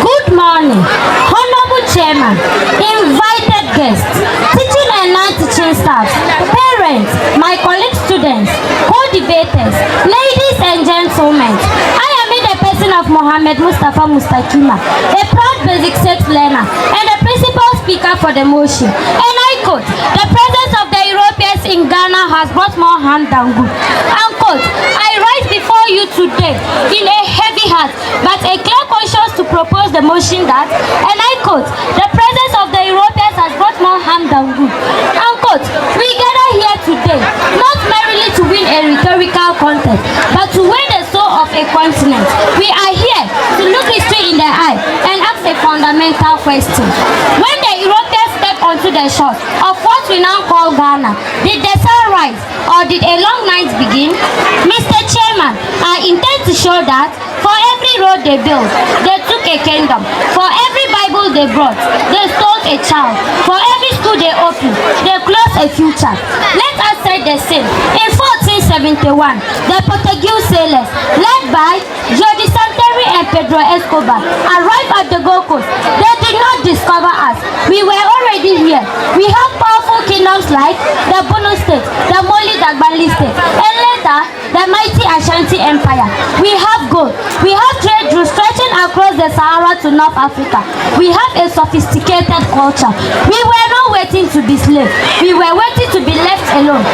Good morning, Honorable Chairman, invited guests, teaching and non-teaching staff, parents, my colleague students, co-debaters, ladies and gentlemen. I am in the person of Mohamed Mustafa Mustakima, a proud basic 6 learner and the principal speaker for the motion. And I quote, the presence of the Europeans in Ghana has brought more harm than good. Unquote. I rise before you today in a heavy heart, but a clear conscience to propose the motion that, and I quote, the presence of the Europeans has brought more harm than good. Unquote. We gather here today, not merely to win a rhetorical contest, but to win the soul of a continent. We are here to look history in the eye and ask a fundamental question. When the Europeans stepped onto the shores of what we now call Ghana, did the sun rise or did a long night begin? Mr. Chairman, I intend to show that for every road they built, they took a kingdom. For every Bible they brought, they stole a child. For every school they opened, they closed a future. Let us say the same. In 1471, the Portuguese sailors, led by Jorge Santeri and Pedro Escobar, arrived at the Gold Coast. They did not discover us. We were already here. We have powerful kingdoms like the Bono State, the Moli Dagbali State, and later, the mighty Ashanti Empire. We have gold. We have trade routes stretching across the Sahara to North Africa. We have a sophisticated culture. We were not waiting to be slaves. We were waiting to be left alone.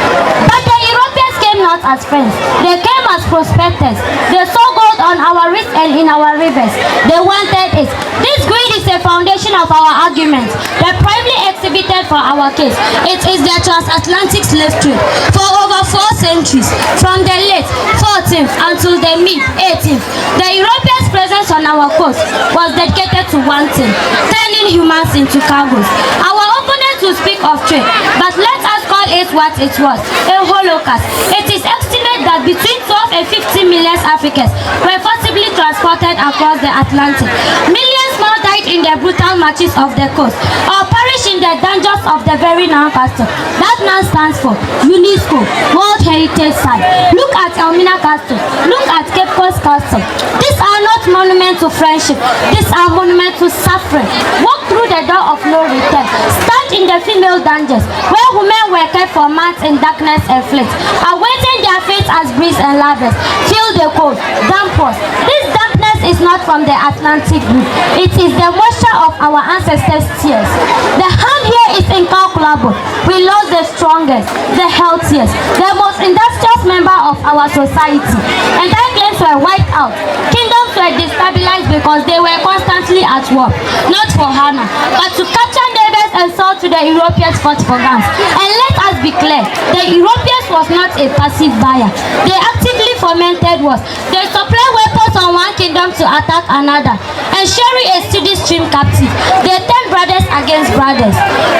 But the Europeans came not as friends. They came as prospectors. They saw gold on our wrists and in our rivers. They wanted it. This greed is the foundation of our argument. They proudly exhibited for our case. It is the transatlantic slave trade. For over 4 centuries, from the late 14th until the mid-18th, the Europeans' presence on our coast was dedicated to one thing: turning humans into cargoes. Our opponents will speak of trade, but let us call it what it was: a holocaust. It is estimated that between 12 and 15 million Africans were forcibly transported across the Atlantic. Millions more died in the brutal marches of the coast, or perished in the dungeons of the very Noun Castle. That now stands for UNESCO World Heritage Site. Look at Elmina Castle. Look at Cape Coast Castle. These are not monuments to friendship. These are monuments to suffering. Walk through the door of no return. Stand in the female dungeons, where women were kept for months in darkness and flames, awaiting their fate as breeze and lavers. Feel the cold, damp us. This dampness is not from the Atlantic group. It is the moisture of our ancestors' tears. The harm here is incalculable. We lost the strongest, the healthiest, the most industrious member of our society. Entire claims were wiped out. Kingdoms were destabilized because they were constantly at war, not for honor, but to capture neighbors and sell to the Europeans fought for guns. And let us be clear, the Europeans was not a passive buyer. They actively fomented wars. They supplied weapons on one kingdom to attack another, and sharing a steady stream captive. They turned brothers against brothers.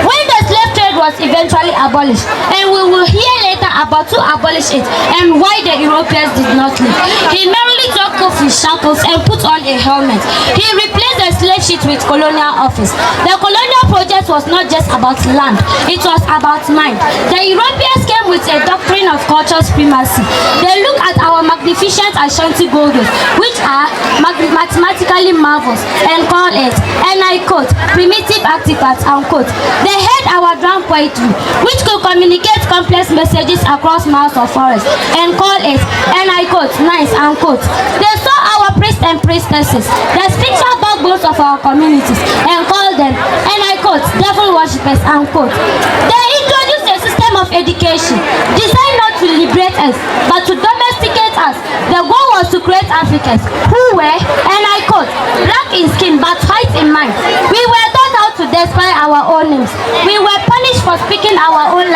When the slave trade was eventually abolished, and we will hear later about who abolished it and why the Europeans did not leave, he merely took off his shackles and put on a helmet. He replaced the slave ship with colonial office. The colonial project was not just about land, it was about mind. The Europeans came with a doctrine of cultural supremacy. They look at our magnificent Ashanti golden, which are mathematically marvels, and call it, and I quote, primitive artifacts, unquote. They heard our drum poetry, which could communicate complex messages across miles of forest, and call it, and I quote, nice, unquote. They saw our priests and priestesses, the spiritual backbones of our communities, and call them, and I quote, devil worshippers, unquote. They introduced a system of education designed not to liberate us, but to domesticate us. The goal was to create Africans who were, and I quote, black in skin but white in mind. We were taught how to despise our own names. We were punished for speaking our own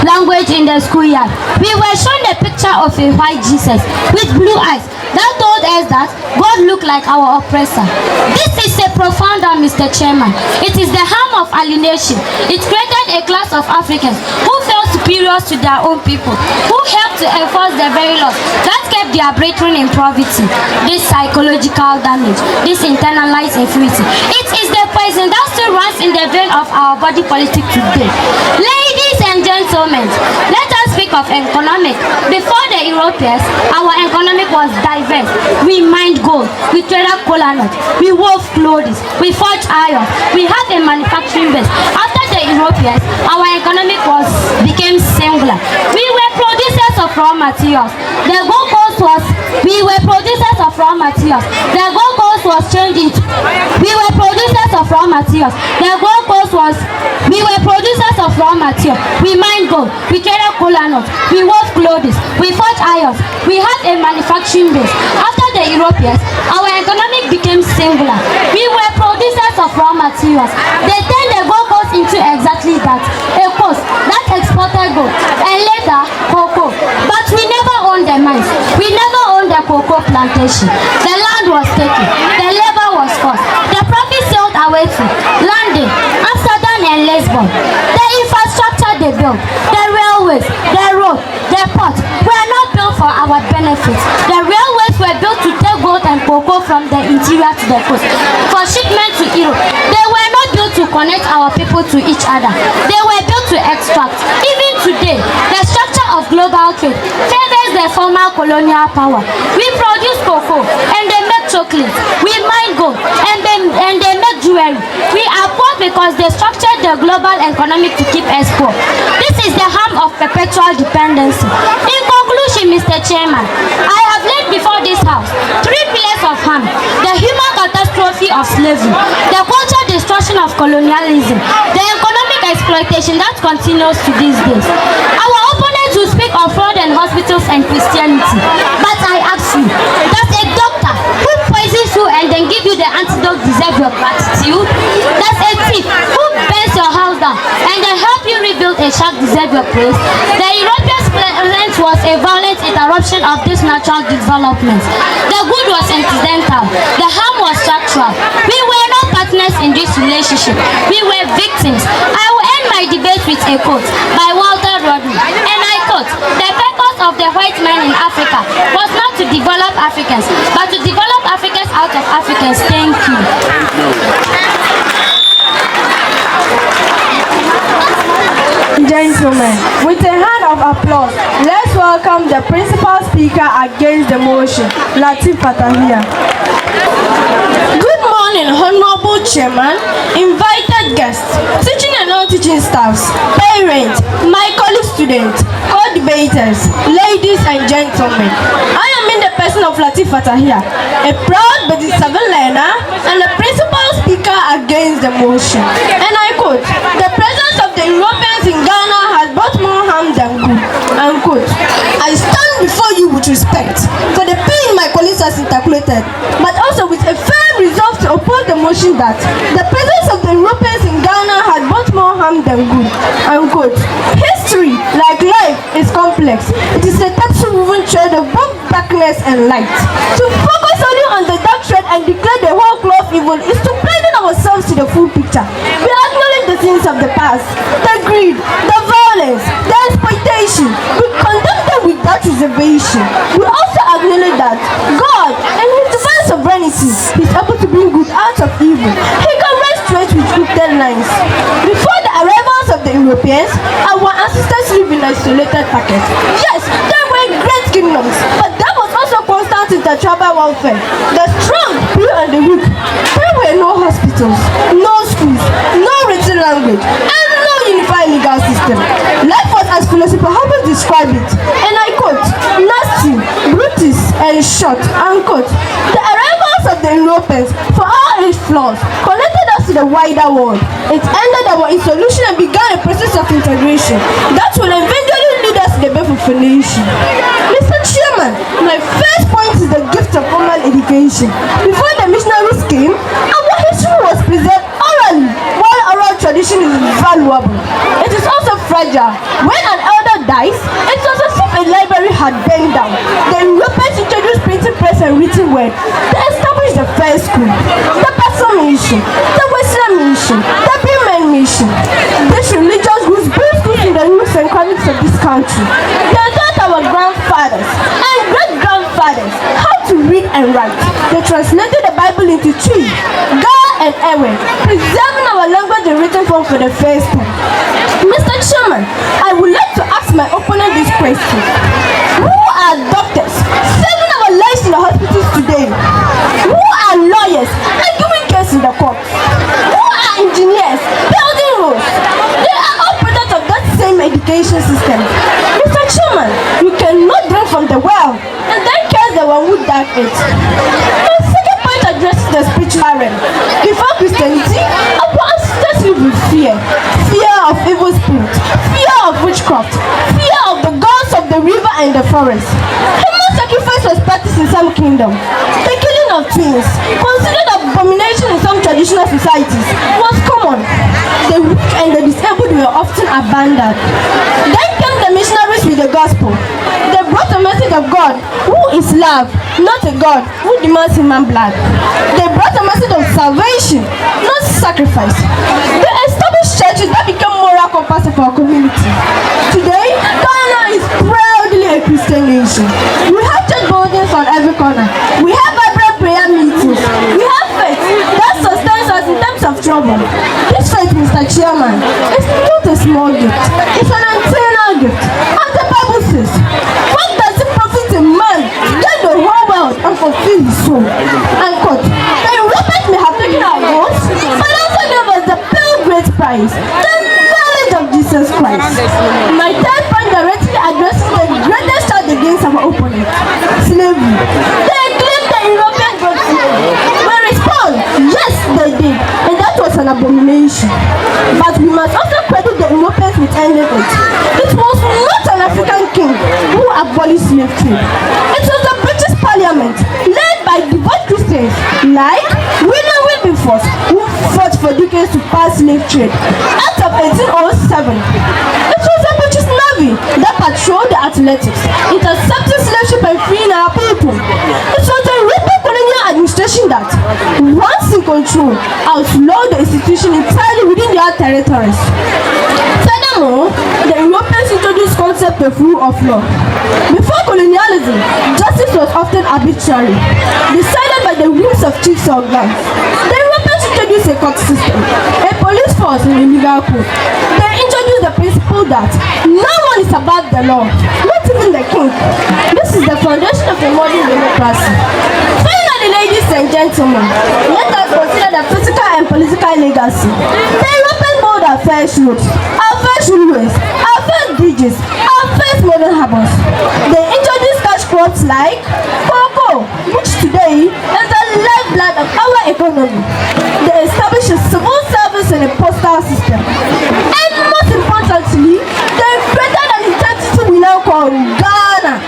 language in the schoolyard. We were shown the picture of a white Jesus with blue eyes that told us that God looked like our oppressor. This is a profound harm, Mr. Chairman. It is the harm of alienation. It created a class of Africans who felt superior to their own people, who helped to enforce the very laws that kept their brethren in poverty. This psychological damage, this internalized inferiority, it is the poison that still runs in the vein of our body politic today. Ladies and gentlemen, let us speak of economic. Before the Europeans, our economic was diverse. We mined gold, we traded cola nuts, we wove clothes, we forged iron, we had a manufacturing base. After the Europeans, our economic became singular. We were producers of raw materials. The Gold Coast was, we were producers of raw materials. The Gold Coast was changed into, we were producers of raw materials. The Gold Coast was, we were producers of raw material. We mined gold, we traded cola nuts, we wove clothes, we forged irons, we had a manufacturing base. After the Europeans, our economic became singular. We were producers of raw materials. They turned the Gold Coast into exactly that, a coast that exported gold and later cocoa. But we never owned the mines. We never owned the cocoa plantation. The land was taken. The labor was forced. The profit sailed away to London, Amsterdam, and Lisbon. The infrastructure they built, the railways, the roads, the ports were not built for our benefits. The railways were built to take gold and cocoa from the interior to the coast for shipment to Europe. They were not built to connect our people to each other. They were built to extract. Even today, the structure of global trade favors the former colonial power. We produce cocoa and they make chocolate. We mine gold and they make jewelry. We are poor because they structured the global economic to keep us poor. This is the harm of perpetual dependency. In conclusion, Mr. Chairman, I have laid before this House 3 pillars of harm: the human catastrophe of slavery, the cultural destruction of colonialism, the economic exploitation that continues to these days. Our opponents will speak of fraud and hospitals and Christianity, but I ask you, does a doctor deserve your praise. The Europeans' presence was a violent interruption of this natural development. The good was incidental, the harm was structural. We were not partners in this relationship. We were victims. I will end my debate with a quote by Walter Rodney, and I quote, "The purpose of the white man in Africa was not to develop Africans, but to develop Africans out of Africans." Thank you. Gentlemen, with a hand of applause, let's welcome the principal speaker against the motion, Latif Patahia. Good morning, Honorable Chairman, invited guests, teaching and non-teaching staffs, parents, my colleague students, co-debaters, ladies and gentlemen. I am in the person of Latif Patahia, a proud but seven learner and a principal speaker against the motion. And I quote, "The presence of the Europeans in Ghana has brought more harm than good." Unquote. I stand before you with respect for the pain my colleagues has interpolated, but also with a firm resolve to oppose the motion that the presence of the Europeans in Ghana has brought more harm than good. Unquote. History, like life, is complex. It is a tapestry woven thread of both darkness and light. To focus only on the dark thread and declare the whole cloth evil is to blind ourselves to the full picture. We acknowledge the sins of the past, the greed, the violence, the exploitation. We condemn them without reservation. We also acknowledge that God, in His divine sovereignty, is able to bring good out of evil. He can raise straight with crooked lines. Before the arrivals of the Europeans, our ancestors lived in isolated pockets. Yes, they were great kingdoms, but that was also constant intertribal warfare. The strong grew on the weak. There were no hospitals, no schools, no written language, and no unified legal system. Life was as philosopher Hobbes described it, and I quote, "nasty, brutus, and short." Unquote. The arrivals of the Europeans, for all its flaws, connected us to the wider world. It ended our isolation and began a process of integration that will eventually lead us to the birth of a nation. Mr. Chairman, my first point is the gift of formal education. Before the missionaries came, our history was preserved orally, while oral tradition is valuable. It is also fragile. When an elder dies, it was as if a library had burned down. The Europeans introduced printing press and written word. They established the first school, the Basel mission, the Western mission, the Buipe mission. These religious groups built schools in the nooks and crannies of this country. They taught our grandfathers and great-grandfathers how to read and write. They translated the Bible into three, Ga and Ewe, preserving our language in written form for the first time. Mr. Chairman, I would like to ask my opponent this question. Who are doctors saving our lives in the hospitals today? Who are lawyers arguing cases in the courts? Who are engineers building roads? They are all products of that same education system. Mr. Chairman, you cannot drink from the well and then curse the one who dug it. My second point addresses the spiritual realm. Before Christianity, our ancestors lived with fear. Fear of evil spirits, fear of witchcraft, fear of the gods of the river and the forest. Human sacrifice was practiced in some kingdoms. The killing of twins, considered abomination in some traditional societies, was common. The weak and the disabled were often abandoned. Then came the missionaries with the gospel. They brought a message of God, who is love, not a God who demands human blood. They brought a message of salvation, not sacrifice. They established churches that became moral compass of our community. Today, Ghana is proudly a Christian nation. We have church buildings on every corner. We have vibrant prayer meetings. We have faith that sustains us in times of trouble. This faith, Mr. Chairman, is not a small gift. It's an eternal gift. As the Bible says, what does it profit a man to get the whole world and fulfill his soul? Unquote. The Europeans may have taken our votes, but also gave us the pale great prize, the knowledge of Jesus Christ. My third point directly addresses the greatest charge against our opponent, slavery. They claim the Europeans brought slavery. We respond, yes, they did, and that was an abomination. But we must also credit the Europeans with ending it. It was not an African king who abolished slave trade. It was the British Parliament, led by devout Christians like William Wilberforce, who fought for decades to pass slave trade. Act of 1807. It was a athletics, intercepting slave and freeing our people. It was the European colonial administration that, once in control, outlawed the institution entirely within their territories. Furthermore, the Europeans introduced concept of rule of law. Before colonialism, justice was often arbitrary, decided by the whims of chiefs or clans. The Europeans introduced a court system, a police force, and a legal code. They introduced the principle that no one is above the law, not even the king. This is the foundation of a modern democracy. Finally, ladies and gentlemen, let us consider the physical and political legacy. The Europeans built our first roads, our first railways, our first bridges, our first modern harbors. They introduced cash crops like cocoa, which today is the lifeblood of our economy. They established a civil service and a postal system. And most importantly, they created an identity we now call Ghana.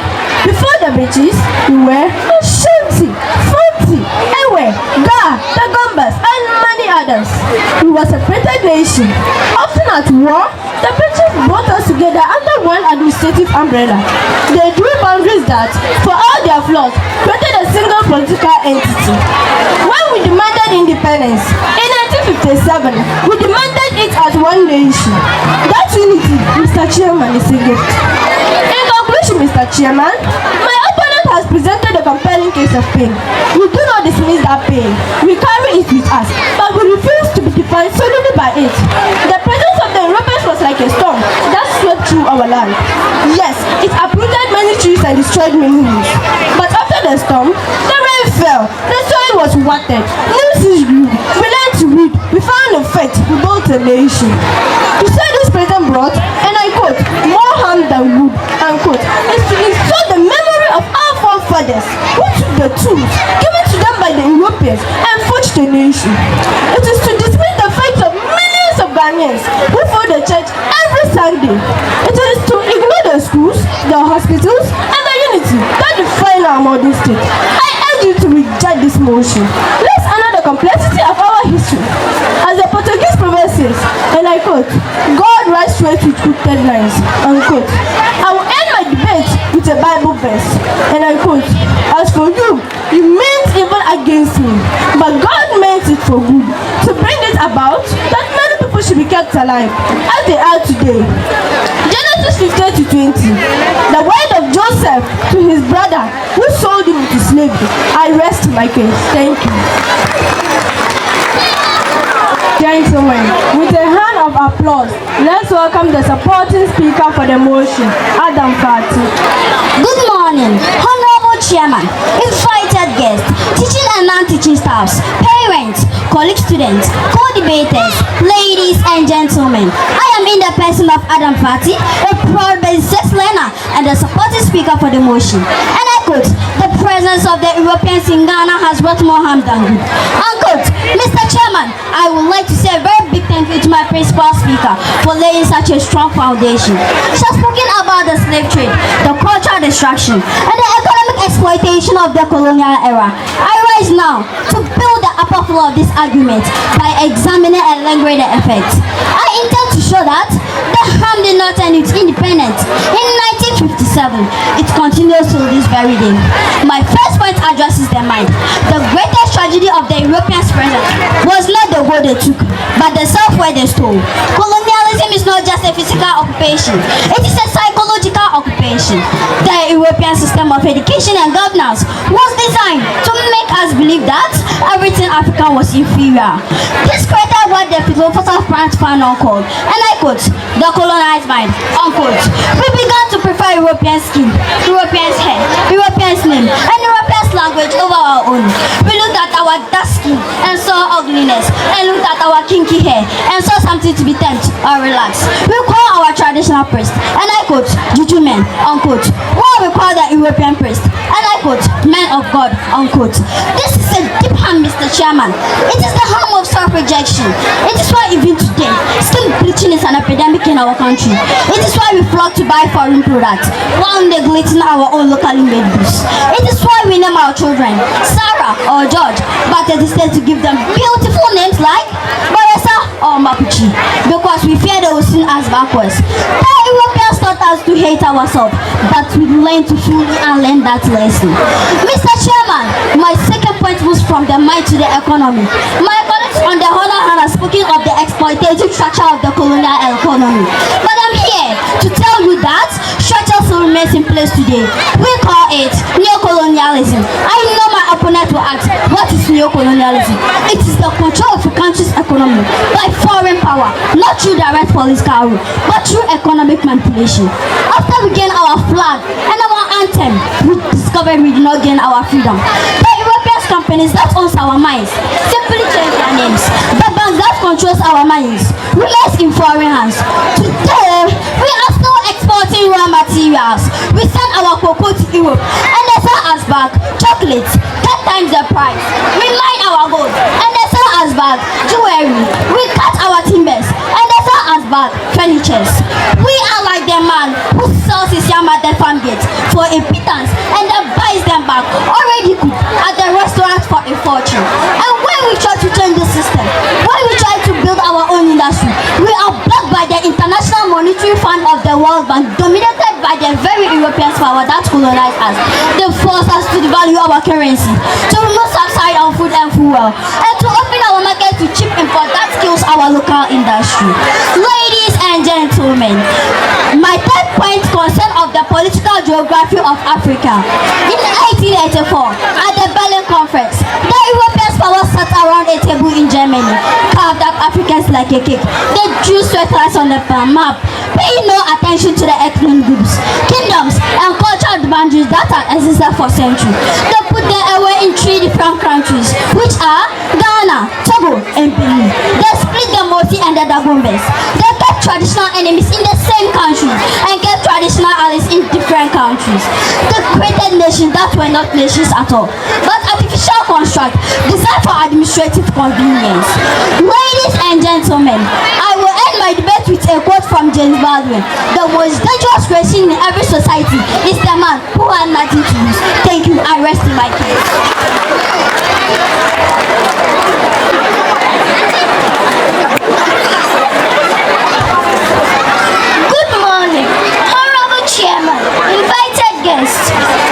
Before the British, we were Shanti, Fonti, Ewe, Ga, the Gombas, and many others. We were a separated nation. Often at war, the British brought us together under one administrative umbrella. They drew boundaries that, for all their flaws, created a single political entity. When we demanded independence, in 1957, we demanded it as one nation. That unity, Mr. Chairman, is a gift. In conclusion, Mr. Chairman, my opponent has presented a compelling case of pain. We do not dismiss that pain. We carry it with us, but we refuse to be defined solely by it. The presence of the Europeans was like a storm that swept through our land. Yes, it uprooted many trees and destroyed many homes. But after the storm, the rain fell, the soil was watered, new seeds grew, we learned to read, we found a faith, we built a nation. To say this president brought, and I quote, more harm than good, unquote, is to install the memory of our forefathers who took the tools given to them by the Europeans and forged the nation. It is to dismiss the faith of millions of Ghanaians who follow the church every Sunday. It is to ignore the schools, the hospitals, and the unity that define our modern state. I urge you to reject this motion. Let's honor the complexity of our history. As the Portuguese proverb says, and I quote, God writes straight with crooked lines, unquote. I will end my debate with a Bible verse, and I quote, as for you, you meant evil against me, but God meant it for good, to bring it about that many people should be kept alive, as they are today. Genesis 15:20, the word of Joseph to his brother who sold him into slavery. I rest my case. Thank you. Gentlemen, with a hand of applause, let's welcome the supporting speaker for the motion, Adam Fati. Good morning, Honorable Chairman, invited guests, teaching and non-teaching staffs, parents, college students, co-debaters, ladies and gentlemen. I am in the person of Adam Fati, a proud business learner and the supporting speaker for the motion. And I quote, the presence of the Europeans in Ghana has brought more harm than good. Unquote. Mr. Chairman, I would like to say a very big thank you to my principal speaker for laying such a strong foundation. She has spoken about the slave trade, the cultural destruction, and the economic exploitation of the colonial era. I rise now to build the upper floor of this argument by examining and lingering the effects. I intend to show that the harm did not end with independence. In 1957, it continues till this very day. My first point addresses the mind. The greatest tragedy of the Europeans' presence was not the gold they took, but the software they stole. Colonialism is not just a physical occupation, it is a psychological occupation. The European system of education and governance was designed to make us believe that everything African was inferior. This created what the philosophers Franz Fanon called, and I quote, the colonized mind, unquote. We began to prefer European skin, European hair, European name, and European language over our own. We looked at our dark skin and saw ugliness, and looked at our kinky hair and saw something to be tempted or relaxed. We call our traditional priest, and I quote, juju men, unquote. What we call the European priest, and I quote, men of God, unquote. This is a deep harm, Mr. Chairman. It is the harm of self-rejection. It is why even today, skin bleaching is an epidemic in our country. It is why we flock to buy foreign products while neglecting our own locally made goods. It is why we name our children Sarah or George, but instead to give them beautiful names like Baresa or Mapuchi, because we fear they will send us backwards. The Europeans taught us to hate ourselves, but we learn to fully unlearn that lesson. Mr. Chairman, my second point moves from the mind to the economy. My colleagues on the other hand have spoken of the exploitative structure of the colonial economy. But I'm here to tell you that structure still remains in place today. We call it neocolonialism. I know my opponent will ask, what is neocolonialism? It is the control of a country's economy by foreign power, not through direct political rule, but through economic manipulation. After we gain our flag and our anthem, we discovered we did not gain our freedom. The European companies that owns our mines simply change their names. The banks that controls our mines remains in foreign hands. Today, we are still exporting raw materials. We send our cocoa to Europe and they sell us back chocolates 10 times the price. We mine our gold and they sell us back jewelry. We cut our timbers and they sell us back furnitures. We are like the man who sells his yam at the farm gate for a pittance and then buys them back already cooked at the restaurant for a fortune. And when we try to change the system, when we try to build our own industry, we are blocked by the International Monetary Fund of the World Bank, dominated by the very European power that colonized us. They force us to devalue our currency, to remove subsidy on food and fuel, and to open our market to cheap import that kills our local industry. Ladies and gentlemen, my third point concerns of the political geography of Africa. In 1884, at the Berlin Conference, the European power sat around a table in Germany, carved up Africans like a cake. They drew settlers on the map, paying no attention to the ethnic groups, kingdoms, and cultural boundaries that had existed for centuries. They put them away in 3 different countries, which are Ghana, Togo, and Benin. They split the Moti and the Dagombes. They kept traditional enemies in the same country and kept traditional allies in different countries. They created nations that were not nations at all, but artificial construct designed for administrative convenience. Ladies and gentlemen, I will end my debate with a quote from James Baldwin. The most dangerous person in every society is the man who has nothing to lose. Thank you. I rest in my case. Good morning, Honorable Chairman, invited guests,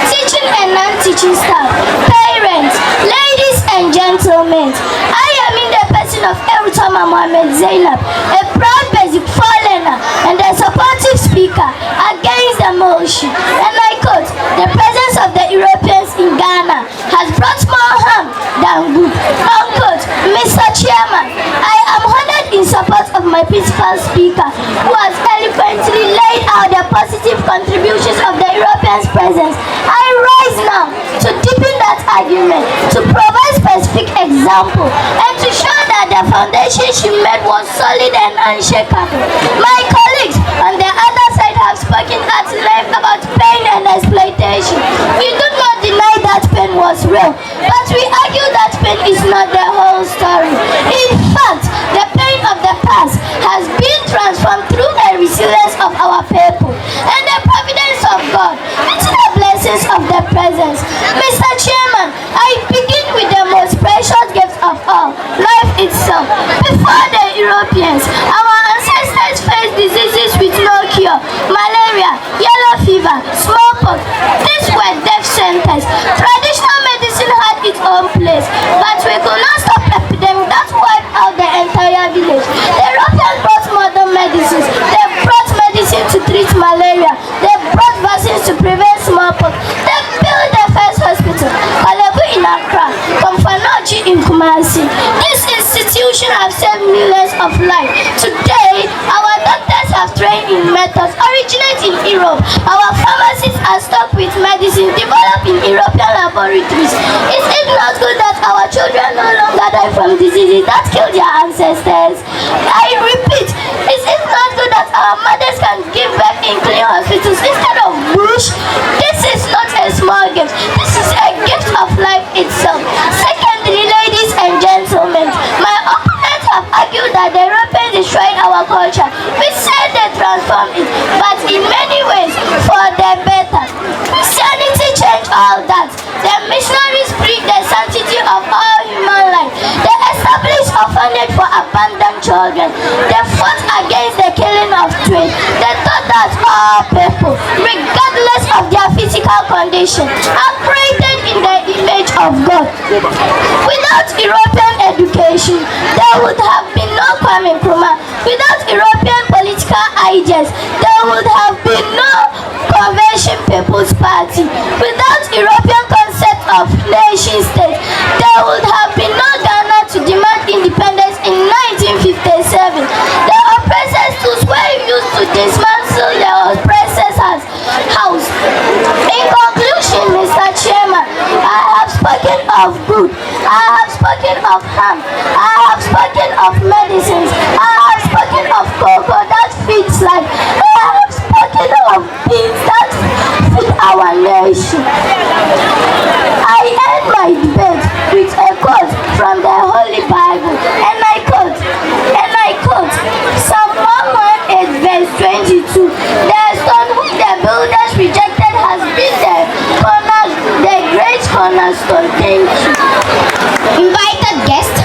teaching and non-teaching staff, parents, ladies and gentlemen. I am in the person of Erutama Mohammed Zainab, a proud basic foreigner and a supportive speaker against the motion. And I quote, the presence of the Europeans in Ghana has brought more harm than good. Unquote. Mr. Chairman, I am honored in support of my principal speaker, who has eloquently laid out the positive contributions of the Europeans' presence. I rise now to deepen that argument, to provide specific example, and to show that the foundation she made was solid and unshakable. My colleagues on the other side have spoken at length about pain and exploitation. We do not deny that pain was real, but we argue that pain is not the whole story. In fact, the pain of the past has been transformed through the resilience of our people and the providence of God into the blessings of the presence. Mr. Chairman, I begin with the most precious gift of all, life itself. Before the Europeans, our ancestors faced diseases with no cure: malaria, yellow fever, smallpox. These were death sentences. Traditional medicine had its own place, but we could not stop epidemic that wiped out the entire village. The Europeans brought modern medicines. They brought medicine to treat malaria. They brought vaccines to prevent smallpox. They built the first hospital, Kalebu in Accra, Komfanoji in Kumasi. This institution has saved millions of lives. Today, our doctors have trained in methods originate in Europe. Our pharmacists are stocked with medicine developed in European laboratories. Is it not good that our children no longer die from diseases that killed their ancestors? I repeat, is it not good that our mothers can give birth in clean hospitals instead of bush? This is not a small gift. This is a gift of life itself. Secondly, ladies and gentlemen, my opponents have argued that the Europeans destroyed our culture. We said they transformed it, but in many ways for the better. Christianity changed all that. The missionaries preached the sanctity of all human life. They established orphanage for abandoned children. They fought against the killing of twins. They taught that all people, regardless of their physical condition, are created in the image of God. Without European education, there would have been no Kwame Nkrumah. Without European political ideas, there would have been no Convention People's Party. Without European concept of nation state, there would have been no Ghana to demand independence in 1957. The oppressors tools were used to dismantle the oppressors' house. In conclusion, Mr. Chairman, I have spoken of good, I have spoken of harm, I have spoken of medicines, I have spoken of cocoa that feeds life, I have spoken of beans that feed our nation. I end my debate with a quote from the Holy Bible, and I quote, Psalm 118 verse 22, the stone which the builders rejected has been the great cornerstone. Thank you. Invited guests,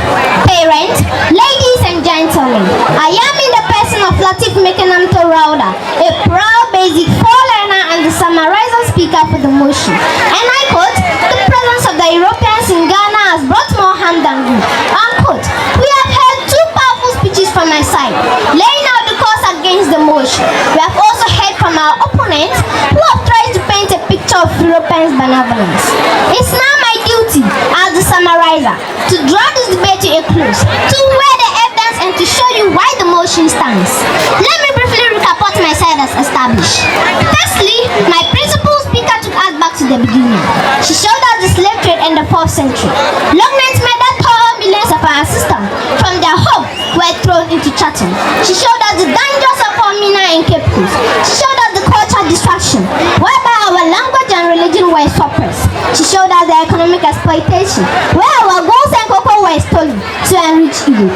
parents, ladies and gentlemen, I am in the person of Latif Mekenamto Rauda, a proud basic 4-learner and the summarizer speaker for the motion. And I quote, the presence of the Europeans in Ghana has brought more harm than good. Unquote. We have heard two powerful speeches from my side, laying out the cause against the motion. We have also heard from our opponents who have tried to paint a picture of Europeans' benevolence. It's now my duty as the summarizer to draw this debate to a close, to weigh the evidence and to show you why the motion stands. Let me briefly recap what my side has established. Firstly, my principal speaker took us back to the beginning. She showed us the slave trade in the 4th century. Long nights made that millions of our systems from their home were thrown into chatting. She showed us the dangers of our Mina and Cape Coast. She showed us the cultural distraction, whereby our language and religion were suppressed. She showed us the economic exploitation, where our gold and cocoa were stolen to enrich Europe.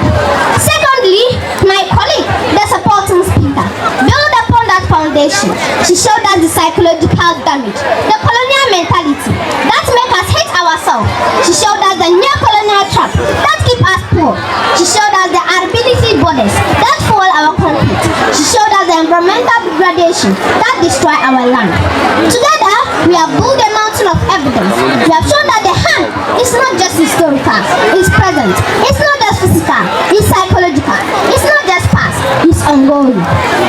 Secondly, my colleague, the supporting speaker, built upon that foundation. She showed us the psychological damage, the colonial mentality that makes us hate ourselves. She showed us the neo-colonial trap that keep us poor. She showed us the ability borders that fuel our conflict. She showed us the environmental degradation that destroy our land. Together, we have built a mountain of evidence. We have shown that the harm is not just historical, it's present. It's not just physical, it's psychological. It's not just past, it's ongoing.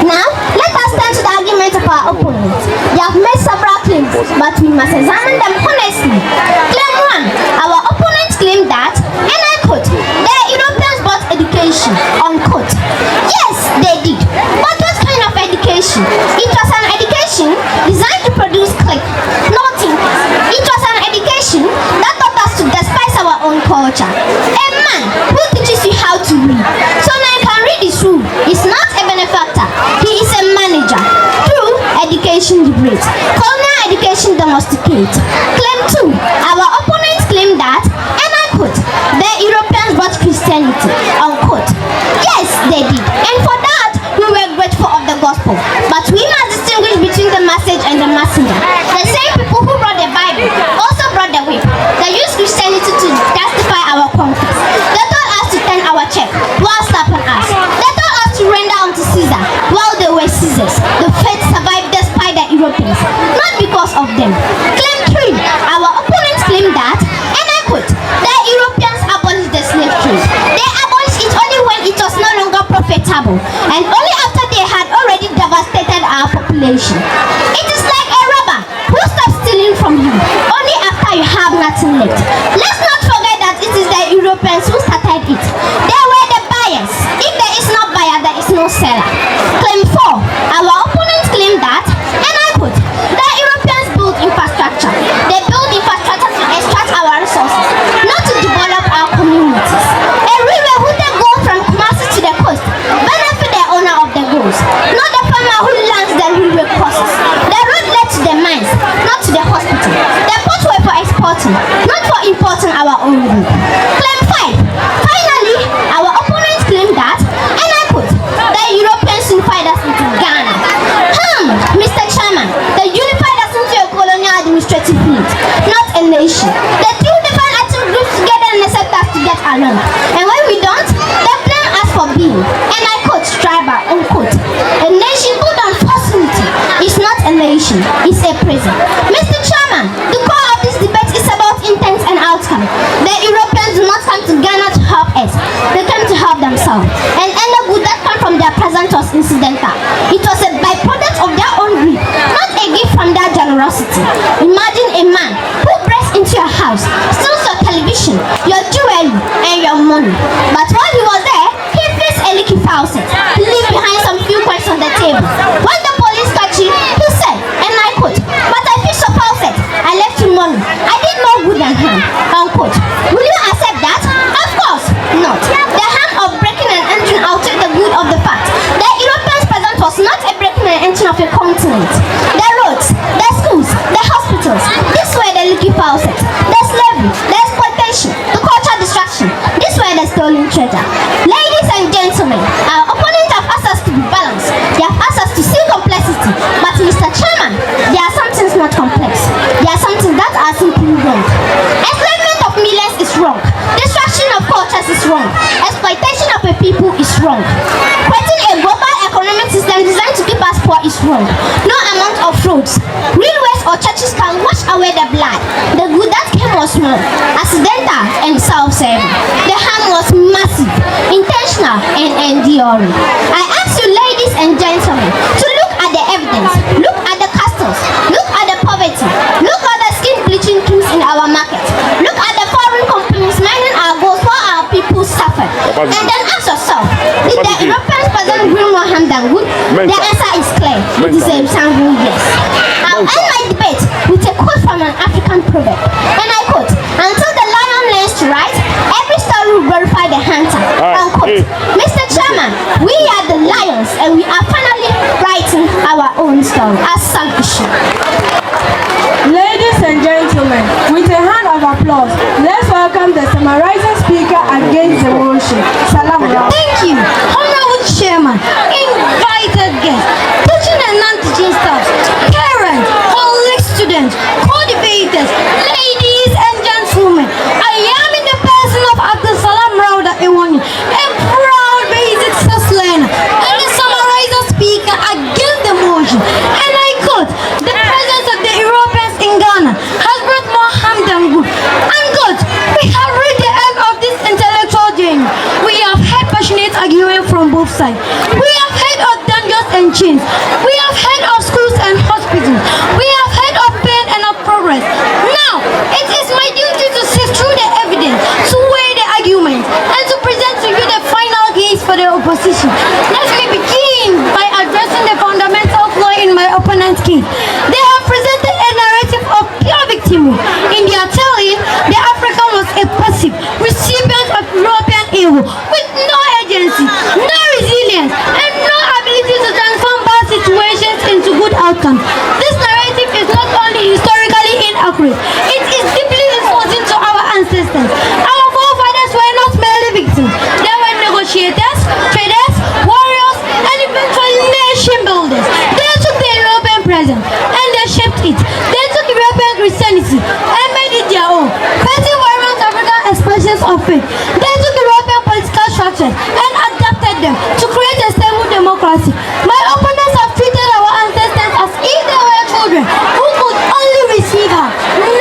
Now, let us turn to the argument of our opponents. They have made several claims, but we must examine them honestly. Claim 1, our opponents claim that, and I quote, the Europeans brought education, unquote. Yes, they did. But what kind of education? It was an education designed to produce click, nothing. It was an education that taught us to despise our own culture. A man who teaches you how to read, so now you can read his rule, is not a benefactor. He is a manager. True, education liberates. Colonial education domesticates. Claim 2, our opponents claim that, and I quote, the Europeans brought Christianity, unquote. Yes, they did. And for that, we were grateful of the gospel. But we must distinguish between the message and the messenger. The same people who brought the Bible also brought the whip. They used Christianity to justify our conquest. They told us to turn our check while slapping us. They told us to render unto Caesar while they were Caesars. The faith survived despite the Europeans, not because of them. Claim 3, our opponents claim that, and I quote, the Europeans abolished the slave trade. They abolished it only when it was no longer profitable, and only after they had already devastated our population. It is like a robber who stops stealing from you only after you have nothing left. Let's not forget that it is the Europeans who started it. They were the buyers. If there is no buyer, there is no seller. Claim 4, our opponents claim that, and I quote, the Europeans built infrastructure. They built infrastructure to extract our resources, not to develop our communities. A river who they go from Kumasi to the coast benefit the owner of the goods, not the farmer who lands the railway crosses. The road led to the mines, not to the hospital. The ports were for exporting, not for importing our own goods. Claim 5, finally, our opponents claim that, and I quote, the Europeans unified us into Ghana. Mr. Chairman, they unified us into a colonial administrative unit, not a nation. They threw different ethnic groups together and accept us to get along. And when we don't, they blame us for being, and I quote, tribal, unquote, a nation built on falsehood generosity. Imagine a man who breaks into your house, steals your television, your jewelry, and your money. But while he was there, he faced a leaky faucet. He left behind some few coins on the table. When the police caught him, he said, and I quote, "But I fixed your faucet. I left you money. I did more good than harm." Unquote. Will you accept that? Of course not. The harm of breaking an engine outweighed the good of the fact that Europeans present was not a breaking an engine of a continent. The roads, the schools, the hospitals, these were the leaky faucets. The slavery, the exploitation, the cultural distraction, these were the stolen treasure. Ladies and gentlemen, our opponents have asked us to be balanced. They have asked us to see complexity. But Mr. Chairman, there are some things not complex. There are some things that are simply wrong. Enslavement of millions is wrong. Destruction of cultures is wrong. Exploitation of a people is wrong. Creating a global economic system designed to keep us poor is wrong. No amount of roads, railways or churches can wash away the blood. The good that came was small, accidental and self-serving. The harm was massive, intentional and enduring. I ask you, ladies and gentlemen, to look at the evidence, look at the castles, look at the poverty, look at the skin bleaching creams in our market, look at the foreign companies mining our gold while our people suffer. And then ask yourself, did the Europeans present bring more harm than good? The answer is clear. It is a resounding yes. I'll end my debate with a quote from an African proverb. And I quote, "Until the lion learns to write, every story will glorify the hunter." Unquote. Mr. Chairman, we are the lions and we are finally writing our own story as some issue. Ladies and gentlemen, with a hand of applause, let's welcome the summarizing speaker against the motion. Salam alaikum. Thank you, Honorable Chairman, invited guests, teaching and non-teaching staff, parents, college students, co-debaters, ladies and gentlemen. I am in the person of Abdul Salam Rauda Iwani, a proud basic sus learner and the summarizer speaker against the motion. And I quote, "The presence of the Europeans in Ghana has brought more harm than good." And God, we have reached the end of this intellectual journey. We have had passionate argument from both sides. We have heard of dangers and chains. We have heard of schools and hospitals. We have heard of pain and of progress. Now, it is my duty to sift through the evidence, to weigh the arguments, and to present to you the final case for the opposition. Let me begin by addressing the fundamental flaw in my opponent's case. They have presented a narrative of pure victimhood. In their telling, the African was a passive recipient of European evil with no agency, no resilience, and no ability to transform bad situations into good outcomes. This narrative is not only historically inaccurate, it is deeply insulting to our ancestors. Our forefathers were not merely victims. They were negotiators, traders, warriors, and eventually nation builders. They took the European present and they shaped it. They took European Christianity and made it their own, creating vibrant African expressions of faith. They took European political structures and adapted them to create a stable democracy. My opponents have treated our ancestors as if they were children who could only receive her,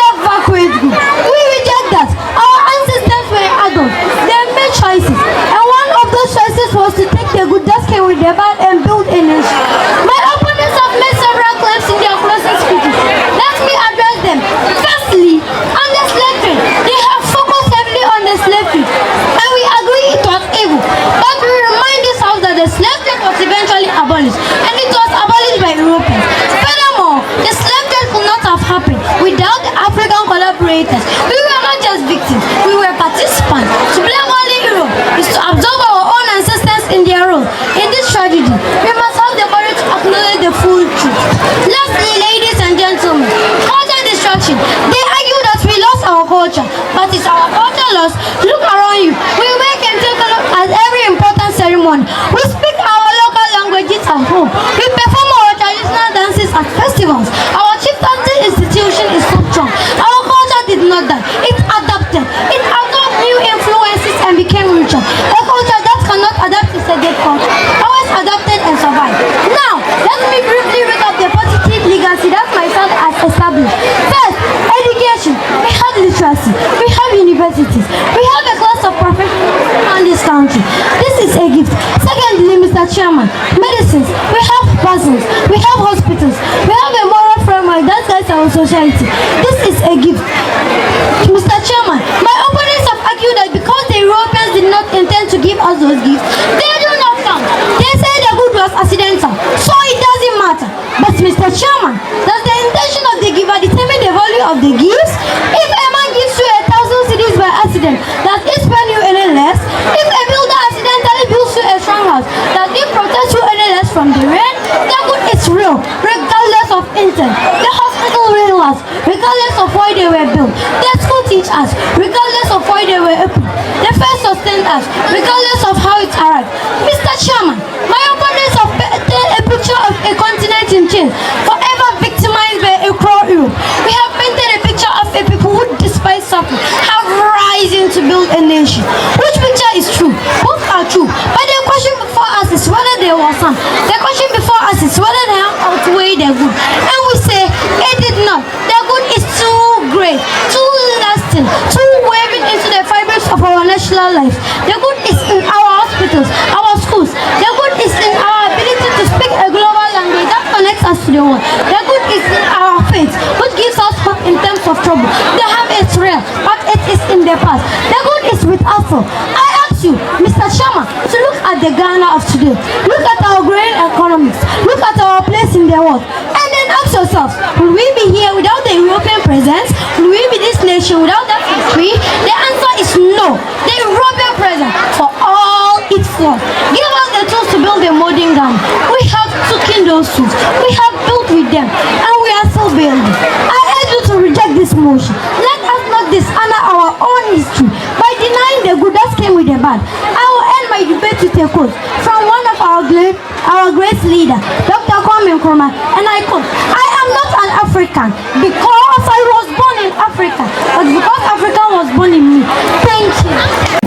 never create good. We reject that. Our ancestors were adults. They made choices, and one of those choices was to take the good that came with the bad and build a nation. My opponents have made several claims in their closing speeches. Let me address them. Firstly, on the slave trade, they have focused heavily on the slave trade, and we agree it was evil. But we remind this house that the slave trade was eventually abolished, and it was abolished by Europeans. Furthermore, the slave trade could not have happened without the African collaborators. We were not just victims, we were participants. To blame only Europe is to absorb our own ancestors in their role. In this tragedy, we must have the courage to acknowledge the full truth. Lastly, ladies and gentlemen, culture destruction. They argue that we lost our culture, but it's our culture lost. Look around you. We wake and take a look at every important ceremony. We speak our local languages at home. We perform our traditional dances at festivals. Our chieftaincy institution is so strong. Our culture did not die. It adapted. It absorbed new influences and became richer. A culture that cannot adapt is a dead culture. Always adapted and survived. Now, let me briefly recap the positive legacy that my son has established. First, education. We have literacy. We have universities. We have a class of professionals in this country. This is a gift. Secondly, Mr. Chairman, medicines. We have persons. We have hospitals. We have a moral framework that guides our society. This is a gift. Mr. Chairman, my opponents have argued that because the Europeans did not intend to give us those gifts, they do not count. They say the good was accidental, so it doesn't matter. But Mr. Chairman, does the intention of the giver determine the value of the gifts? If a man gives you 1,000 cedis by accident, does it spend you any less? If a builder accidentally builds you a strong house, does it protect you any less from the rain? The good is real, regardless of intent. The hospital rail us, regardless of why they were built. The school teach us, regardless of why they were open. The first sustained us, regardless of how it arrived. Mr. Chairman, my opponents have painted a picture of a continent in chains, forever victimized by a cruel Europe. We have painted a picture of a people who, despite suffering, have risen to build a nation. Which picture is true? Both are true. But the question before us is whether there was some. The question before us is whether they have outweighed the good. And we say it did not. The good is too great, too lasting, too woven into the fibers of our national life. The good is in our hospitals, our schools. The good is in our ability to speak a global language that connects us to the world. The good is in our faith, which gives us hope in times of trouble. The harm is real, but it is in the past. The good is with us all. I ask you, Mr. Chairman, to look at the Ghana of today. Look at our growing economics. Look at our place in the world. And then ask yourselves, will we be here without the European presence? Will we be this nation without that history? The answer is no. The European presence for all its flaws. Give us the tools to build a modern Ghana. We have taken those tools. We have built with them. And we are still building. I urge you to reject this motion. Let us not dishonor our own history by denying the good that came with the bad. I will end my debate with a quote from one of our great leader, Dr. Kwame Nkrumah, and I quote, "I am not an African because I was born in Africa, but because Africa was born in me." Thank you.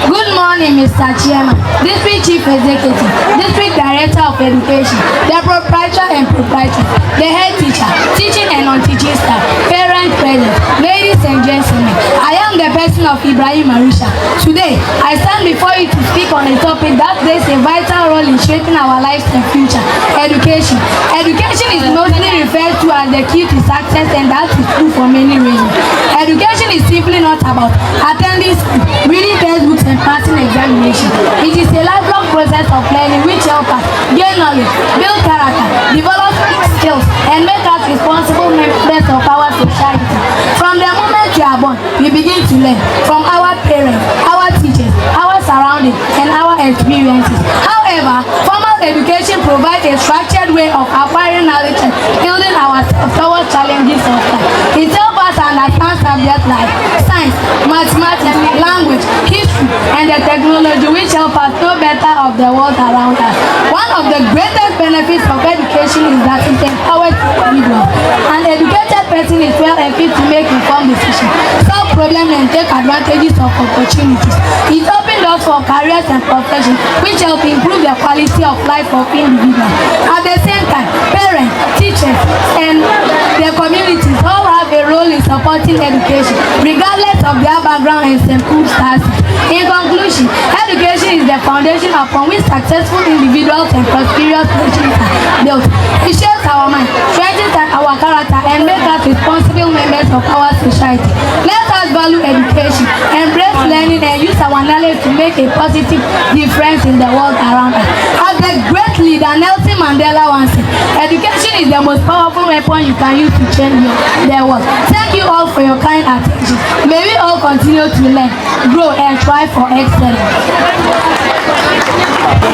Good morning, Mr. Chairman, District Chief Executive, District Director of Education, the proprietor and proprietress, the head teacher, teaching and non-teaching staff, parents present, ladies and gentlemen. I am the person of Ibrahim Marisha. Today, I stand before you to speak on a topic that plays a vital role in shaping our lives and future: education. Education is mostly referred to as the key to success, and that is true for many reasons. Education is simply not about attending school, reading textbooks and passing examination. It is a lifelong process of learning which helps us gain knowledge, build character, develop skills, and make us responsible members of our society. From the moment we are born, we begin to learn from our parents, our teachers, our surroundings, and our experiences. However, formal education provides a structured way of acquiring knowledge and building ourselves towards challenges of life. It helps us understand subjects like science, mathematics, language, history, and the technology which help us know better of the world around us. One of the greatest benefits of education is that it empowers individuals. An educated person is well equipped to make informed decisions, solve problems, and take advantages of opportunities. It opens doors for careers and professions which help improve the quality of life of individuals. At the same time, parents, teachers, and the communities all have a role in supporting education, regardless of their background and circumstances. In conclusion, education is the foundation upon which successful individuals and prosperous nations are built. It shapes our mind, strengthens our character, and makes us responsible members of our society. Let us value education, embrace learning, and use our knowledge to make a positive difference in the world around us. As the great leader Nelson Mandela once said, education is the most powerful weapon you can use to change the world. Thank you all for your kind attention. May we all continue to learn, grow, and strive for excellence.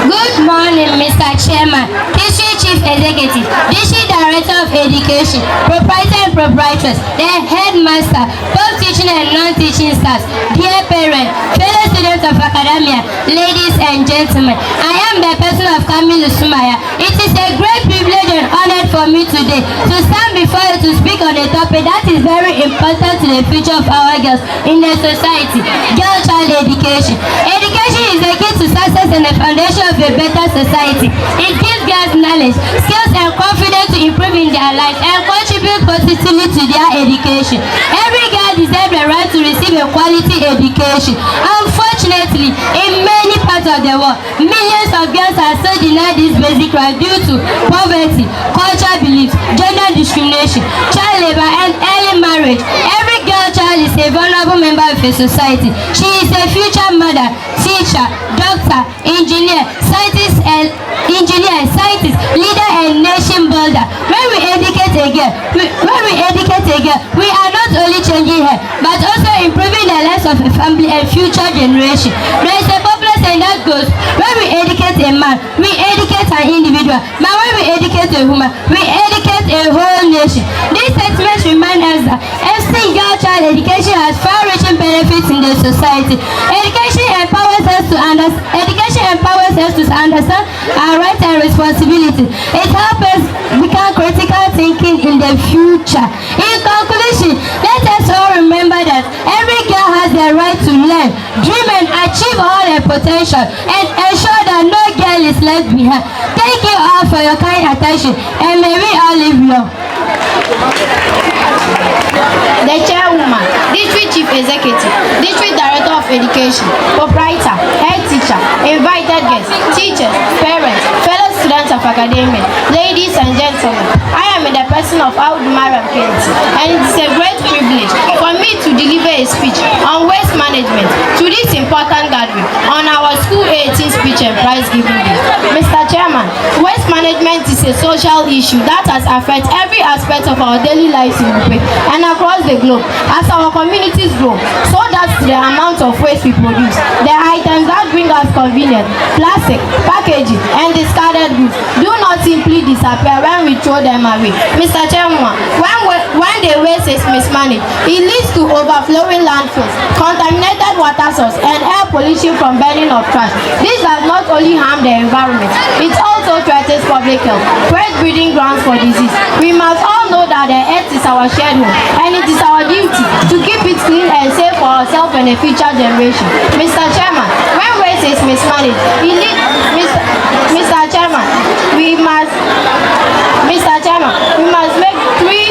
Good morning, Mr. Chairman, District Chief Executive, District Director of Education, Proprietor and Proprietress, the Headmaster, both teaching and non-teaching staff, dear parents, fellow students of academia, ladies and gentlemen. I am the person of Kamilu Sumaya. It is a great privilege and honor for me today to stand before you to speak on a topic that is very important to the future of our girls in the society: girl-child education. Education is the key to success and the foundation of a better society. It gives girls knowledge, skills, and confidence to improve in their lives and contribute positively to their education. Every girl deserves the right to receive a quality education. Unfortunately, in many parts of the world, millions of girls are still denied this basic right due to poverty, cultural beliefs, gender discrimination, child labor, and early marriage. Every girl child is a vulnerable member of a society. She is a future mother, teacher, doctor, engineer, scientist, leader, and nation builder. When we educate a girl, we are not only changing her, but also improving the lives of a family and future generation. There is a popular saying that goes, when we educate a man, we educate an individual, but when we educate a woman, we educate a whole nation. that education has far-reaching benefits in the society. Education empowers us to understand our rights and responsibilities. It helps us become critical thinking in the future. In conclusion, let us all remember that every girl has the right to learn, dream and achieve all her potential, and ensure that no girl is left behind. Thank you all for your kind attention, and may we all live long. The chairwoman, district chief executive, district director of education, proprietor, head teacher, invited guests, teachers, parents, fellow students of academia, ladies and gentlemen, I am in the person of Audumaram Kennedy, and it is a great privilege for me to deliver a speech on waste management to this important gathering on our school 18 speech and prize giving day. Mr. Chairman, waste management is a social issue that has affected every aspect of our daily lives in Buipe and across the globe. As our communities grow, so does the amount of waste we produce. The items that bring us convenience, plastic, packaging, and discarded goods do not simply disappear when we throw them away. Mr. Chairman, when the waste is mismanaged, it leads to overflowing landfills, contaminated water source, and air pollution from burning of trash. This does not only harm the environment, it also threatens public health, creates breeding grounds for disease. We must all know that the earth is our shared home, and it is our duty to keep it clean and safe for ourselves and the future generation. Mr. Chairman, when waste is mismanaged, it leads Mr. Chairman, we must make three.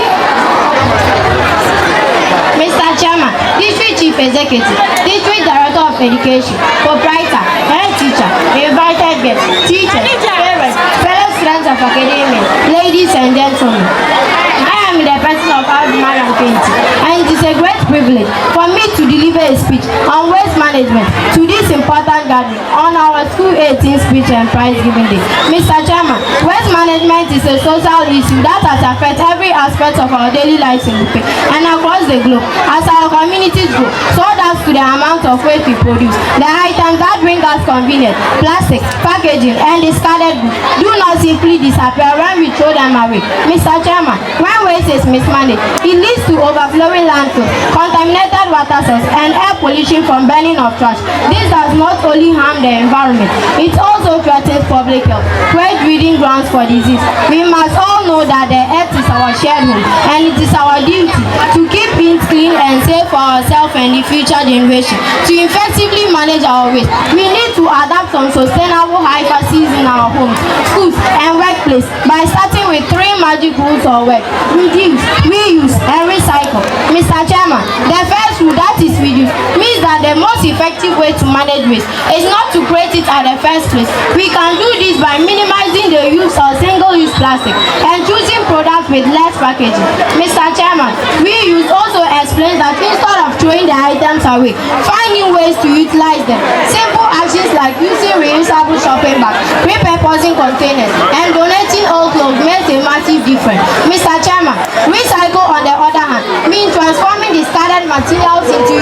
Mr. Chairman, District Chief Executive, District Director of Education, Proprietor, Head Teacher, Invited Guests, Teachers, Parents, fellow students of academia, ladies and gentlemen, I am the person of Audumaram Kennedy, and it is a great privilege for me to deliver a speech on waste management to this important gathering on our school 18 speech and prize giving day. Mr. Chairman, waste management is a social issue that has affected every aspect of our daily lives in Buipe and across the globe. As our communities grow, so does to the amount of waste we produce. The items that bring us convenience, plastic, packaging, and discarded goods do not simply disappear when we throw them away. Mr. Chairman, when waste is mismanaged, it leads to overflowing landfills, contaminated water source, and air pollution from burning of trash. This does not only harm the environment, it also threatens public health, creates breeding grounds for disease. We must all know that the earth is our shared home, and it is our duty to keep it clean and safe for ourselves and the future generation. To effectively manage our waste, we need to adapt some sustainable hypotheses in our homes, schools, and workplace by starting with 3 magic rules of work: reduce, reuse, and recycle. Mr. Chairman, the first rule, that is reduce, means that the most effective way to manage waste is not to create it at the first place. We can do this by minimizing the use of single-use plastic and choosing products with less packaging. Mr. Chairman, reuse also explains that instead of throwing the items away, finding ways to utilize them. Simple actions like using reusable shopping bags, repurposing containers, and donating old clothes makes a massive difference. Mr. Chairman, recycle on the other hand means transforming discarded materials into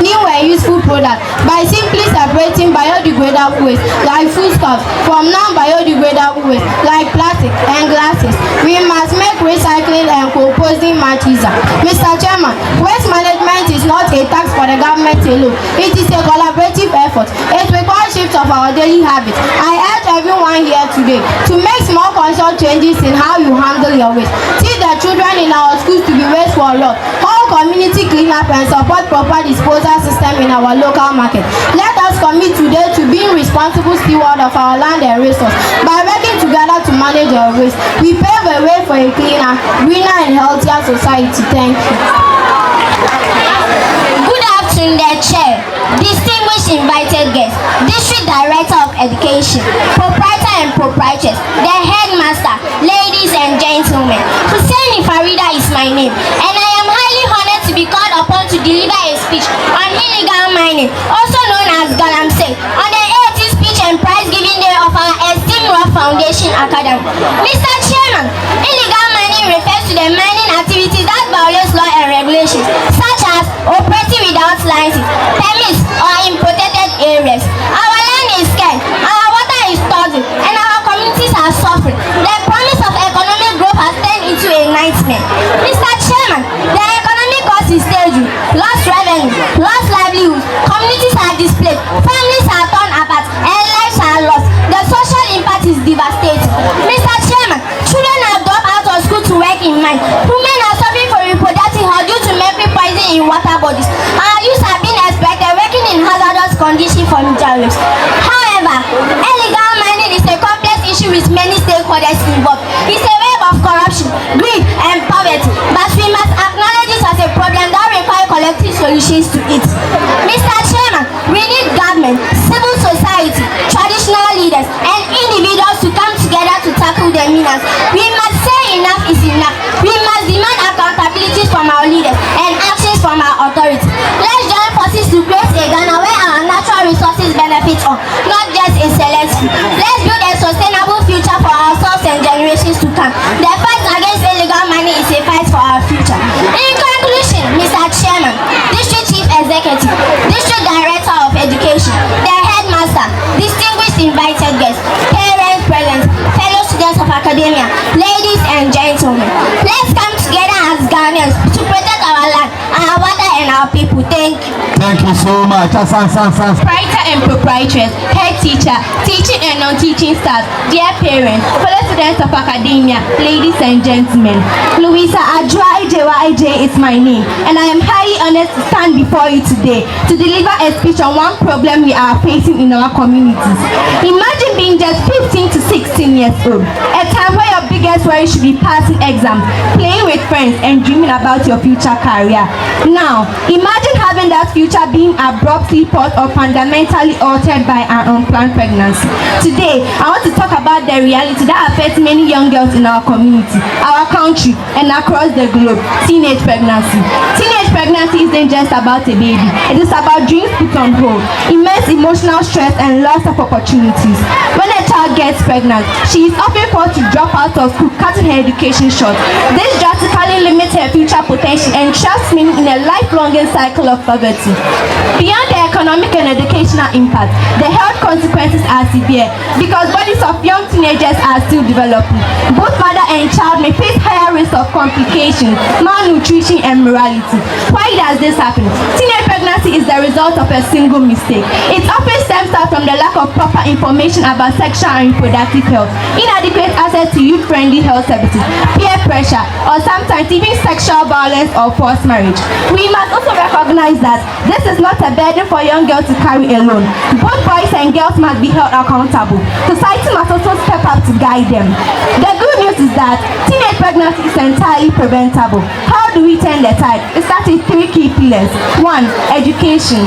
new and useful products by simply separating biodegradable waste like foodstuffs from non-biodegradable waste like plastic and glasses. We must make recycling and composting much easier. Mr. Chairman, waste management is not a task for the government alone. It is a collaborative effort. It requires shifts of our daily habits. I urge everyone here today to make small conscious changes in how you handle your waste. Teach the children in our schools to be waste for all. Hold community cleanup and support proper disposal system in our local market. Let us commit today to being responsible steward of our land and resources. By working together to manage our waste, we pave a way for a cleaner, greener and healthier society. Thank you. Good afternoon, the chair, distinguished invited guests, district director of education, proprietor and proprietress, the headmaster, ladies and gentlemen. Hussein Farida is my name, and I am highly honored to be called upon to deliver a speech on illegal mining, also known as Galamsey, on the 18th speech and prize giving day of our esteemed Rock Foundation Academy. Mr. Chairman, illegal mining refers to the mining activities that violates law and regulations, such as operating without license, permits, or in protected areas. Our land is scarce, our water is toxic, and our communities are suffering. The promise of economic growth has turned into a nightmare. Mr. Chairman, the economic Economic cost is staging, lost revenue, lost livelihoods, communities are displaced, families are torn apart, and lives are lost. The social impact is devastating. Mr. Chairman, children are dropped out of school to work in mines. Women are suffering for reproductive health due to mercury poison in water bodies. Our youths are being expected working in hazardous conditions for nuclear waste. However, illegal mining is a complex issue with many stakeholders involved. It's a web of corruption, greed, and poverty, but we must acknowledge it as a problem that requires collective solutions to it. Mr. Chairman, we need government, civil society, traditional leaders, and individuals to come together to tackle the menace. We must say enough is enough. We must demand accountability from our leaders and actions from our authorities. Let's join forces to create a Ghana where our natural resources benefit all, not just a select few. Let's build a sustainable future for ourselves and generations to come. The fight against illegal mining is a fight for our future. In conclusion, Mr. Chairman, District Chief Executive, District Director of Education, the Headmaster, distinguished invited guests, parents present, fellow students of academia, ladies and gentlemen, let's come together as Ghanaians to protect our land, our water and our people. Thank you. Thank you so much. Proprietor and proprietress, head teacher, teaching and non-teaching staff, dear parents, fellow students of academia, ladies and gentlemen. Louisa Adjoa Ejewa Eje is my name, and I am highly honored to stand before you today to deliver a speech on one problem we are facing in our communities. Imagine being just 15 to 16 years old, a time where your biggest worry should be passing exams, playing with friends, and dreaming about your future career. Now, imagine having that future being abruptly paused or fundamentally altered by an unplanned pregnancy. Today, I want to talk about the reality that affects many young girls in our community, our country, and across the globe: teenage pregnancy. Teenage pregnancy isn't just about a baby. It is about dreams put on hold, immense emotional stress, and loss of opportunities. When a child gets pregnant, she is often forced to drop out of school, cutting her education short. This drastically limits her future potential and traps many in a lifelong cycle of poverty. Beyond the economic and educational impact, the health consequences are severe because bodies of young teenagers are still developing. Both mother and child may face higher risk of complications, malnutrition, and mortality. Why does this happen? Teenage pregnancy is the result of a single mistake. It often stems out from the lack of proper information about sexual and reproductive health, inadequate access to youth-friendly health services, peer pressure, or sometimes even sexual violence or forced marriage. We must also recognize that this is not a burden for young girls to carry alone. Both boys and girls must be held accountable. Society must also step up to guide them. The good news is that teenage pregnancy is entirely preventable. How do we turn the tide? It starts with 3 key pillars. 1. Education.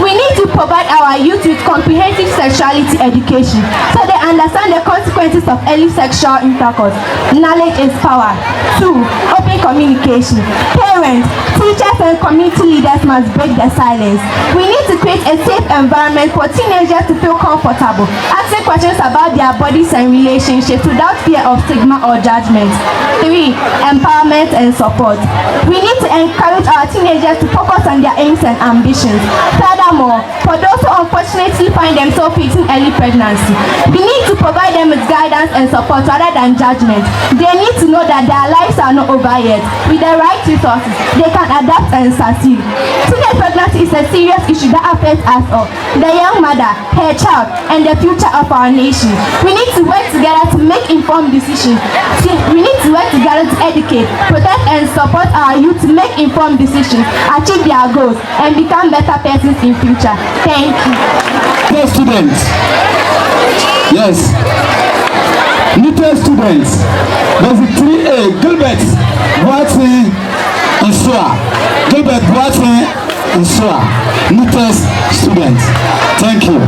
We need to provide our youth with comprehensive sexuality education so they understand the consequences of early sexual intercourse. Knowledge is power. 2. Open communication. Parents, teachers, and community leaders must break the silence. We need to create a safe environment for teenagers to feel comfortable, asking questions about their bodies and relationships without fear of stigma or judgment. 3. Empowerment and support. We need to encourage our teenagers to focus on their aims and ambitions. Furthermore, for those who unfortunately find themselves facing early pregnancy, we need to provide them with guidance and support rather than judgment. They need to know that their lives are not over yet. With the right resources, they can adapt and succeed. Teenage pregnancy is a serious issue that affects us all: the young mother, her child, and the future of our nation. We need to work together to make informed decisions. We need to work together to educate, protect, and support our youth to make informed decisions, achieve their goals, and become better persons in future. Thank you. New students. Yes. New students. There's a 3A. Gilbert Boatin Nsua. Gilbert Boatin Nsua. New students. Thank you.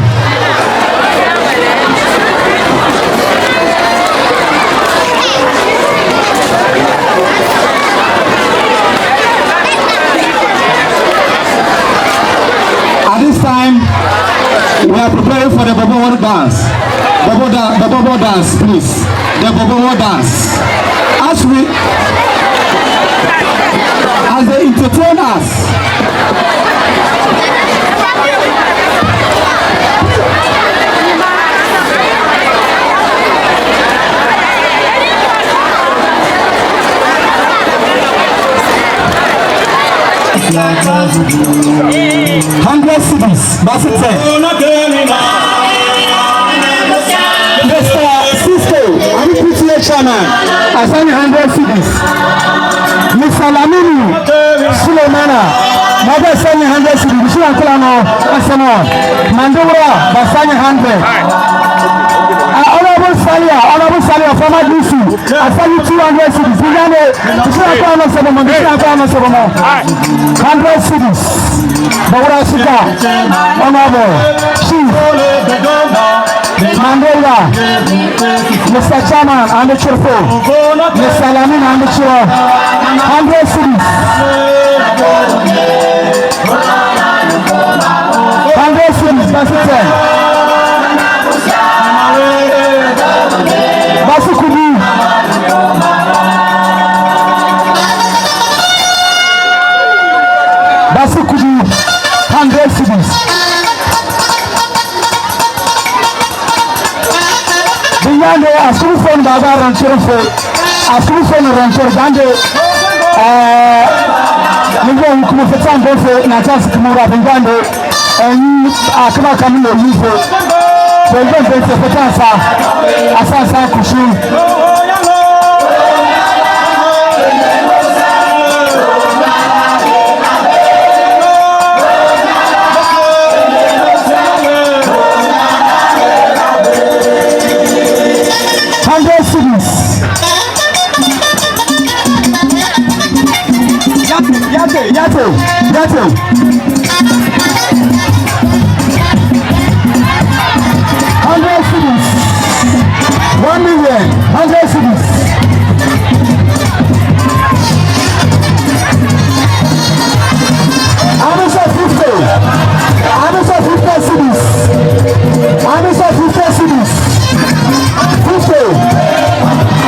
At this time, we are preparing for the Bobo dance. The Bobo dance, please. The Bobo dance. As they entertain us, 100 cities, Bassett 10. Mr. Cisco, I'm the PTA chairman. I signed 100 cities. Mr. Lamini Suleimana, Mother signed 100 cities. Mr. Ankolano, Asano, Mandura, Basani 100. Honorable Salia, former DC, I signed 200 cities. Mr. Ankolano Sobomo, Mr. Ankolano Sobomo, 100 cities. Bawura Sika, Honorable Chief Mandela, Mr. Chairman, and the Churfo, Mr. Lamin, and the Chur, 100 cities. 100 cities, that's it. Basikubi. Basikubi, 100 cities. Biyande asulu phone baba ranchero fo asulu phone ranchero bande niyo kumufeta ngofo na chance kumura bingande akaba kamino yifo bende bende feta asa kushu Yato. 100 cities. 1 million. 100 cities. Anusa 50. Anusa 50 cities. Anusa 50 cities. 50.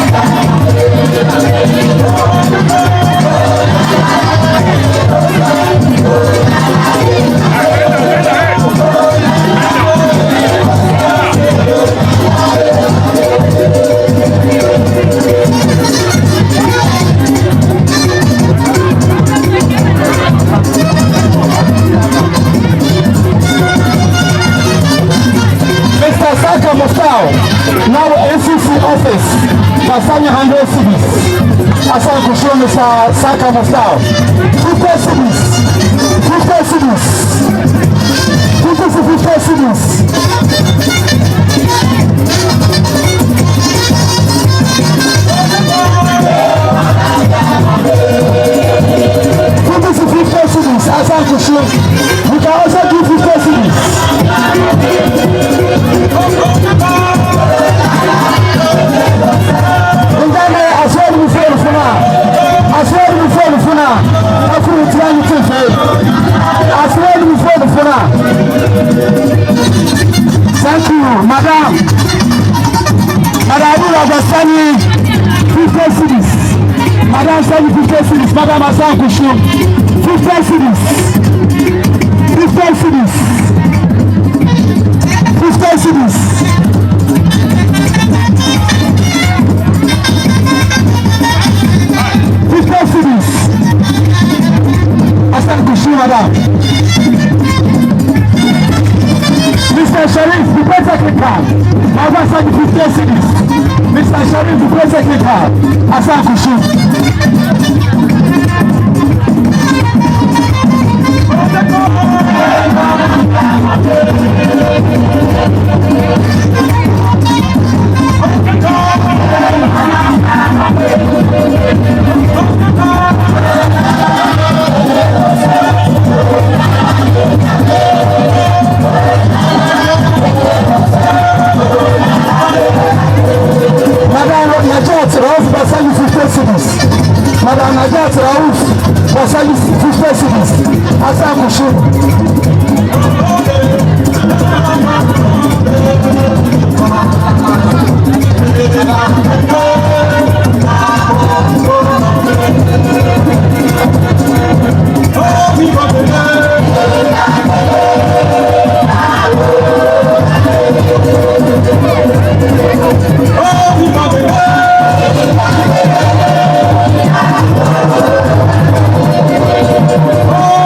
Mr. Saka Moscow, now NCC office, Basanya 100 cities. Asan Kusho Mr. Saka Moscow, 50 cities, 50 cities, 50 cities. Asan Kusho, we can also do 50 cities. Thank you, Madam. Madam, you understand 50 cities. Madam, 50 cities. Madam, Asan Kusho, 50 cities. 50 cities. 50 cities. 50 cities. Asan Kusho, Madam. Mr. Sharif, the press secretary. Madam, 50 cities. Mr. Sharif, the press secretary. Asan Kusho. Madam Najat Raouf, Basali 50 cities. Asan Kusho. Oh,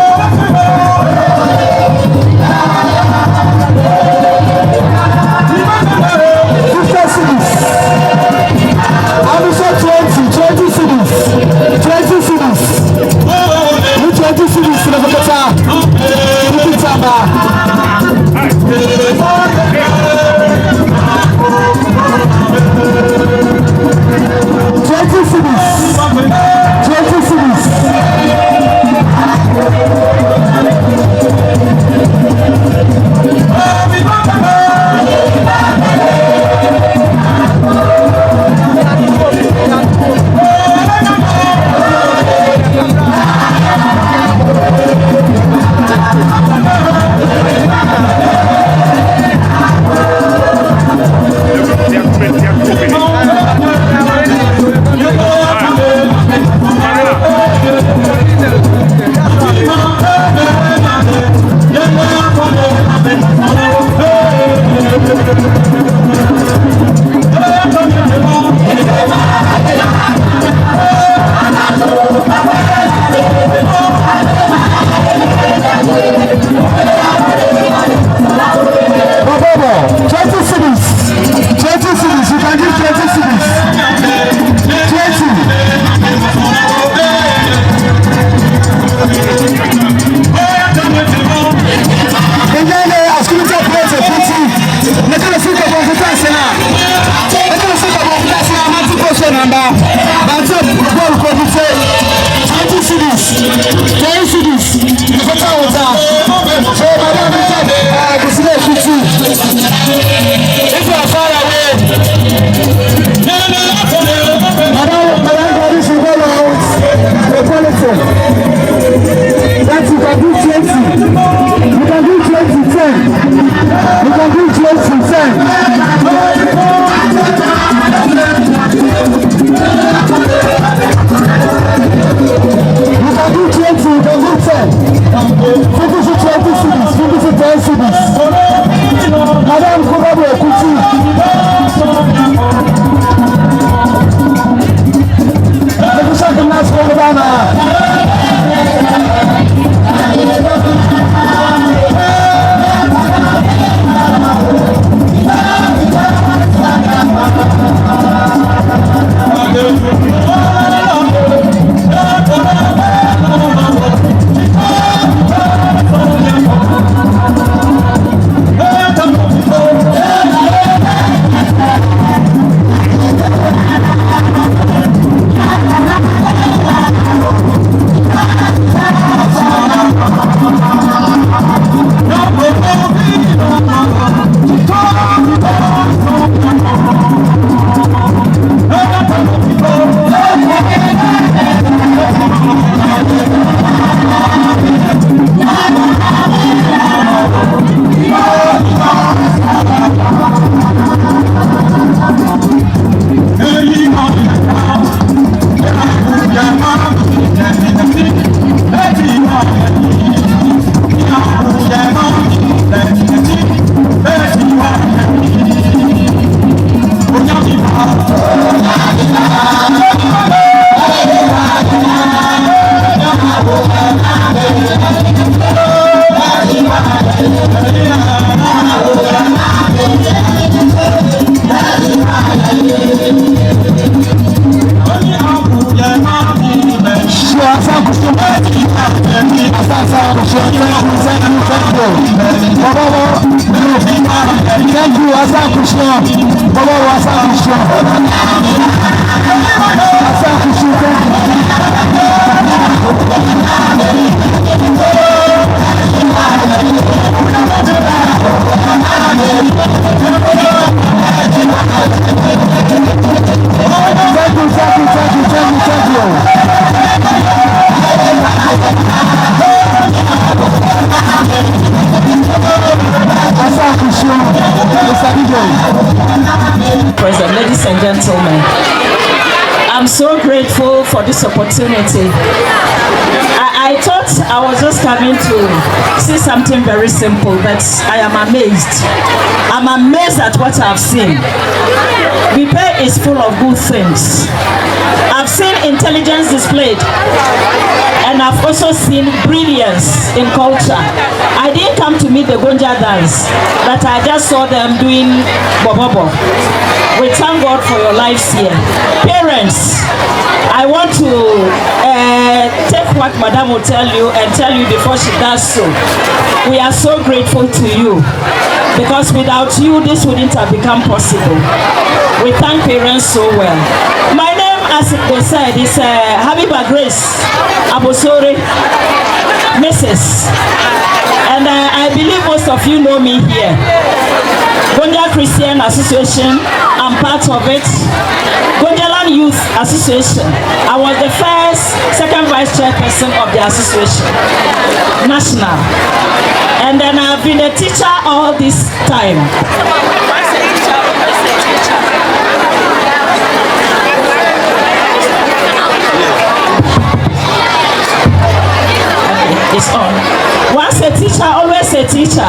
President, ladies and gentlemen, I'm so grateful for this opportunity. I thought I was just coming to see something very simple, but I am amazed. I'm amazed at what I've seen. Buipe is full of good things. I've seen intelligence displayed, and I've also seen brilliance in culture. I didn't come to meet the Gonja dance, but I just saw them doing bobobo. We thank God for your lives here. Parents, I want to take what Madam will tell you and tell you before she does so. We are so grateful to you, because without you, this wouldn't have become possible. We thank parents so well. My name, as they said, is Habiba Grace Abosore, Mrs. And I believe most of you know me here. Gonja Christian Association, I'm part of it. Gonjaland Youth Association, I was the second vice chairperson of the association, national. And then I've been a teacher all this time. It's on. Once a teacher, always a teacher.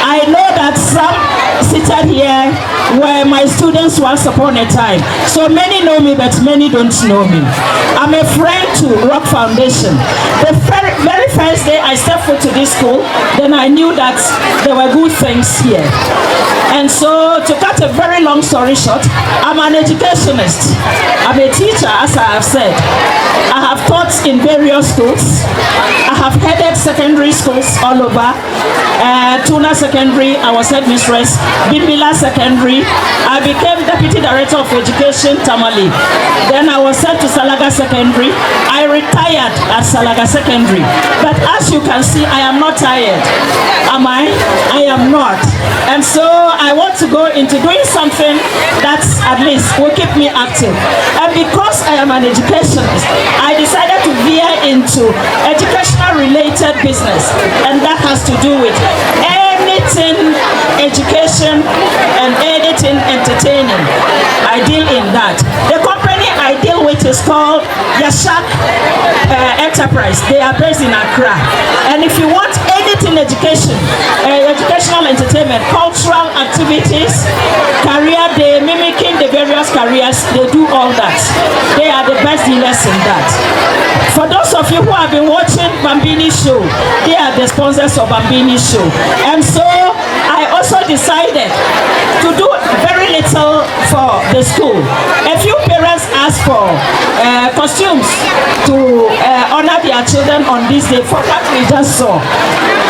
I know that some seated here were my students once upon a time. So many know me, but many don't know me. I'm a friend to Rock Foundation. The very first day I stepped foot to this school, then I knew that there were good things here. And so, to cut a very long story short, I'm an educationist. I'm a teacher, as I have said. I have taught in various schools. I have headed secondary schools all over. Tuna Secondary, I was headmistress. Bimbila Secondary, I became Deputy Director of Education, Tamale. Then I was sent to Salaga Secondary. I retired at Salaga Secondary. But as you can see, I am not tired. Am I? I am not. And so I want to go into doing something that at least will keep me active. And because I am an educationist, I decided to veer into educational related business. And that has to do with anything education and anything entertaining. I deal in that. The company I deal with is called Yashak Enterprise. They are based in Accra. And if you want anything education, educational entertainment, cultural activities, career day, mimicking the various careers, they do all that. They are the best dealers in that. For those of you who have been watching Bambini Show, they are the sponsors of Bambini Show. And so I also decided to do very little for the school. A few parents asked for costumes to honor their children on this day, for what we just saw.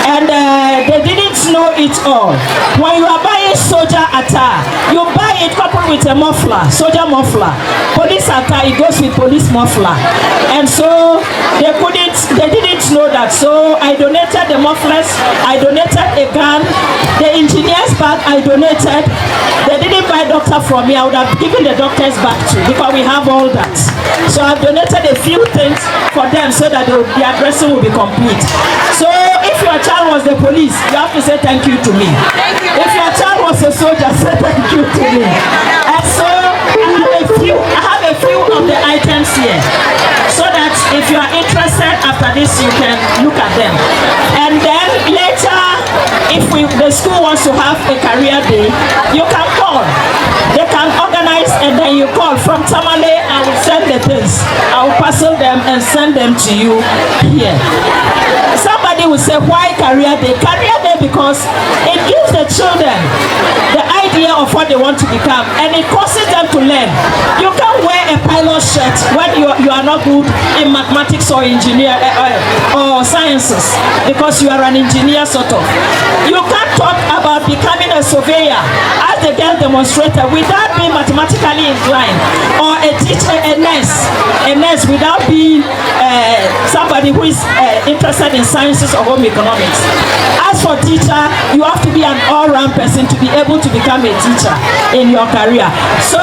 And they didn't know it all. When you are buying soldier attire, you buy it coupled with a muffler, soldier muffler. Police attire, it goes with police muffler. And so they didn't know that. So I donated the mufflers, I donated a gun, the engineer's bag I donated. They didn't buy doctor from me, I would have given the doctor's bag too, because we have all that. So I've donated a few things for them so that their dressing will be complete. So if your child was the police, you have to say thank you to me. If your child was a soldier, say thank you to me. And so I have a few of the items here, so that if you are interested after this, you can look at them. And then later, if the school wants to have a career day, you can call. They can organize, and then you call from Tamale. I will send the things. I will parcel them and send them to you here. Somebody will say, why career day? Career day because it gives the children the idea of what they want to become, and it causes them to learn. You can't wear a pilot shirt when you are not good in mathematics or engineer or sciences because you are an engineer sort of. You can't talk about becoming a surveyor as the girl demonstrated without being mathematically inclined, or a teacher, a nurse without being somebody who is interested in sciences or home economics. As for teacher, you have to be an all-round person to be able to become a teacher in your career. So,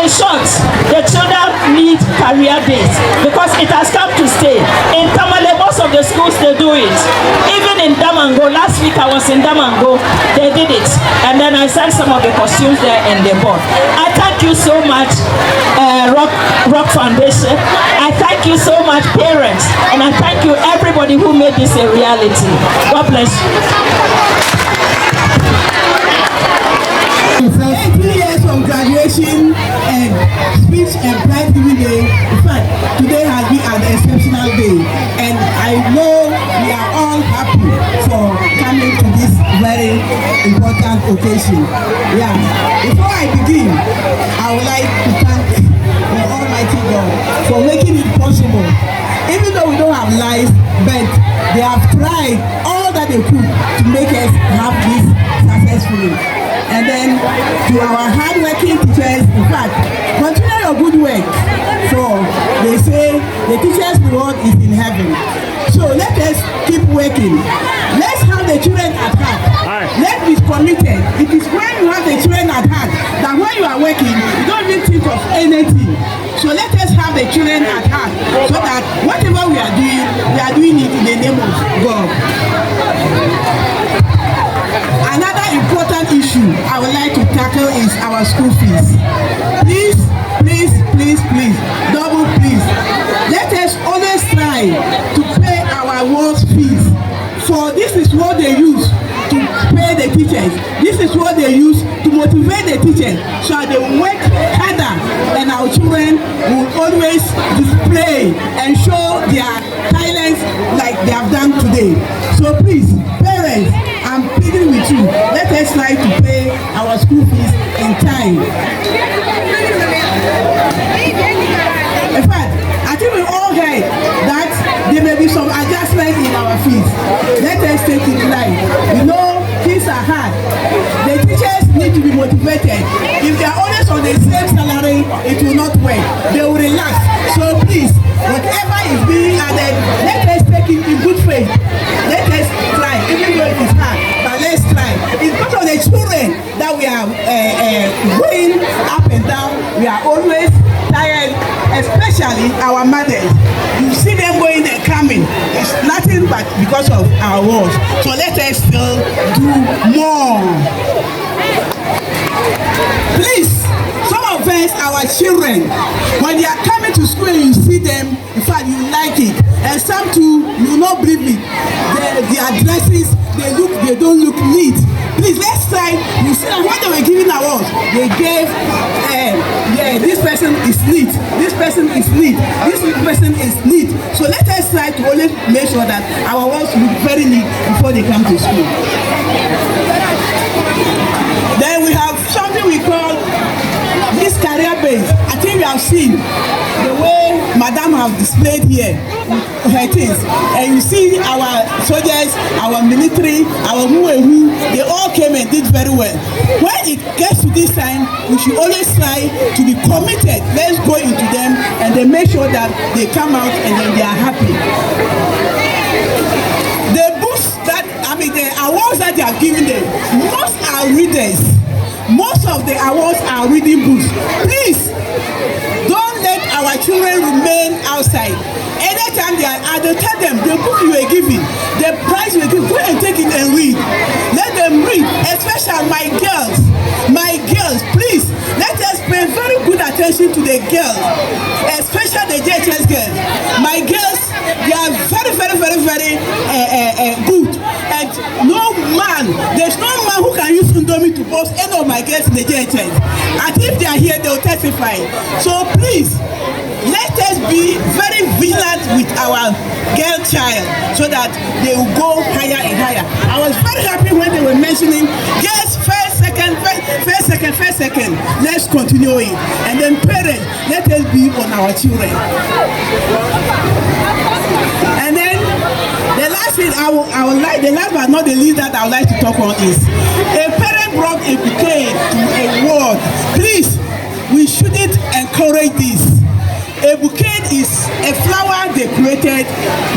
in short, the children need career days because it has come to stay. In Tamale, most of the schools, they do it. Even in Damango, last week I was in Damango, they did it. And then I sent some of the costumes there and they bought. I thank you so much, Rock Foundation. I thank you so much, parents. And I thank you, everybody who made this a reality. God bless you. 2 years from graduation and speech and prize giving day. In fact, today has been an exceptional day, and I know we are all happy for coming to this very important occasion. Yeah. Before I begin, I would like to thank the Almighty God for making it possible. Even though we don't have life, but they have tried all that they could to make us have this successfully. And then to our hard-working teachers, in fact, continue your good work. For they say the teacher's reward is in heaven. So let us keep working. Let's have the children at heart. Let's be committed. It is when you have the children at heart that when you are working, you don't even think of anything. So let us have the children at heart so that whatever we are doing it in the name of God. Another important issue I would like to tackle is our school fees. Please, please, please, please, double please. Let us always try to pay our wards fees. For this is what they use to pay the teachers. This is what they use to motivate the teachers so they work harder, and our children will always display and show their talents like they have done today. So please, parents, I'm pleading with you. Let us try to pay our school fees in time. In fact, I think we all heard that there may be some adjustments in our fees. Let us take it light. We know things are hard. The teachers need to be motivated. If they are always on the same salary, it will not work. They will relax. So please, whatever is being added, let us take it in good faith. Let us try, even though it is hard, but let's try. It's because of the children that we are going up and down. We are always tired, especially our mothers. You see them going and coming. It's nothing but because of our wars. So let us still do more. Please, some of us, our children, when they are coming to school and you see them, in fact, you like it. And some too, you will not believe it. Their dresses, they don't look neat. Please, let's try. You see that when they were giving awards, they gave, this person is neat, this person is neat, this person is neat. So let us try to always make sure that our awards look very neat before they come to school. Then we have something we call this career base. I think we have seen the way Madam have displayed here her things, and you see our soldiers, our military, our who they all came and did very well. When it gets to this time, we should always try to be committed. Let's go into them and then make sure that they come out and then they are happy. The books that, the awards that they are giving them, most are readers. Most of the awards are reading books. Please, don't let our children remain outside. Anytime they are, I will tell them the book you are giving, the prize you are giving, go and take it and read. Let them read, especially my girls. My girls, please, let us pay very good attention to the girls, especially the JHS girls. My girls, they are very, very, very, very good. And no man, there's no man who can use Indomie to post any of my girls in the JHS. And if they are here, they will testify. So please, let us be very vigilant with our girl child so that they will go higher and higher. I was very happy when they were mentioning just first, second. Let's continue it. And then parents, let us be on our children. And then the last thing I would like, the last but not the least that I would like to talk on is a parent brought a bouquet to a ward. Please, we shouldn't encourage this. A bouquet is a flower decorated,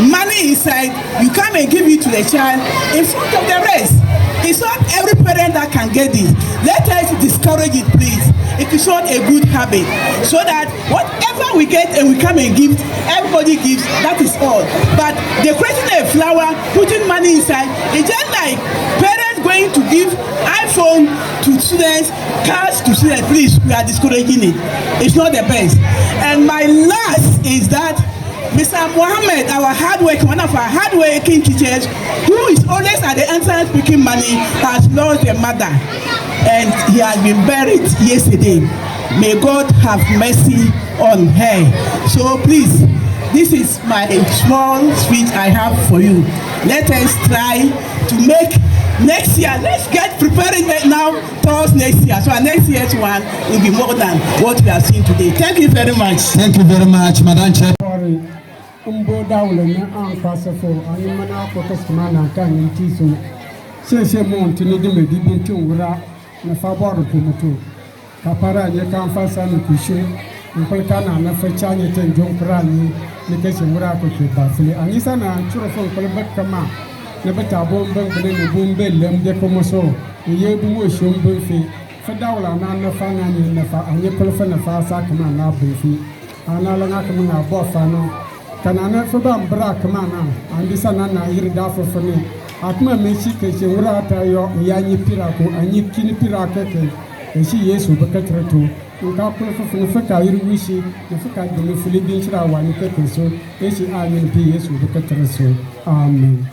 money inside. You come and give it to the child in front of the rest. It's not every parent that can get this. Let us discourage it, please. It is not a good habit. So that whatever we get and we come and give, everybody gives, that is all. But decorating a flower, putting money inside, it's just like parents going to give iPhone to students, cars to students. Please, we are discouraging it. It's not the best. And my last is that Mr. Mohammed, our one of our hardworking teachers, who is always at the entrance picking money, has lost a mother, and he has been buried yesterday. May God have mercy on her. So please, this is my small speech I have for you. Let us try to make next year. Let's get preparing now towards next year. So our next year's one will be more than what we have seen today. Thank you very much. Thank you very much, Madam Chair. Umbo dawle ne an kwasafo ani mana ko kasma na kan ntiso se monti ne de medi bintin wura na faboro komoto kapara ne kan fasa ne kushe nkolka na fa chanye ten jon kurani ne kese wura ko ke bafule ani sana churofo kolba kama ne bata bomben bene ne bombe lem de komoso ye du mo shombe fe fa dawla na fa na ni na fa ani kolfa na fa sa kama na befi ana la na kama na bo fa no kanana foba mbra kama na andisa na yirda fofone atuma mechi ke wura ta yo yanyi pirako anyi kini pirako ke shi yesu bakatreto nka ko fofone faka yirwishi na faka de filibin shira wani ke so shi amin pi yesu bakatreso amen.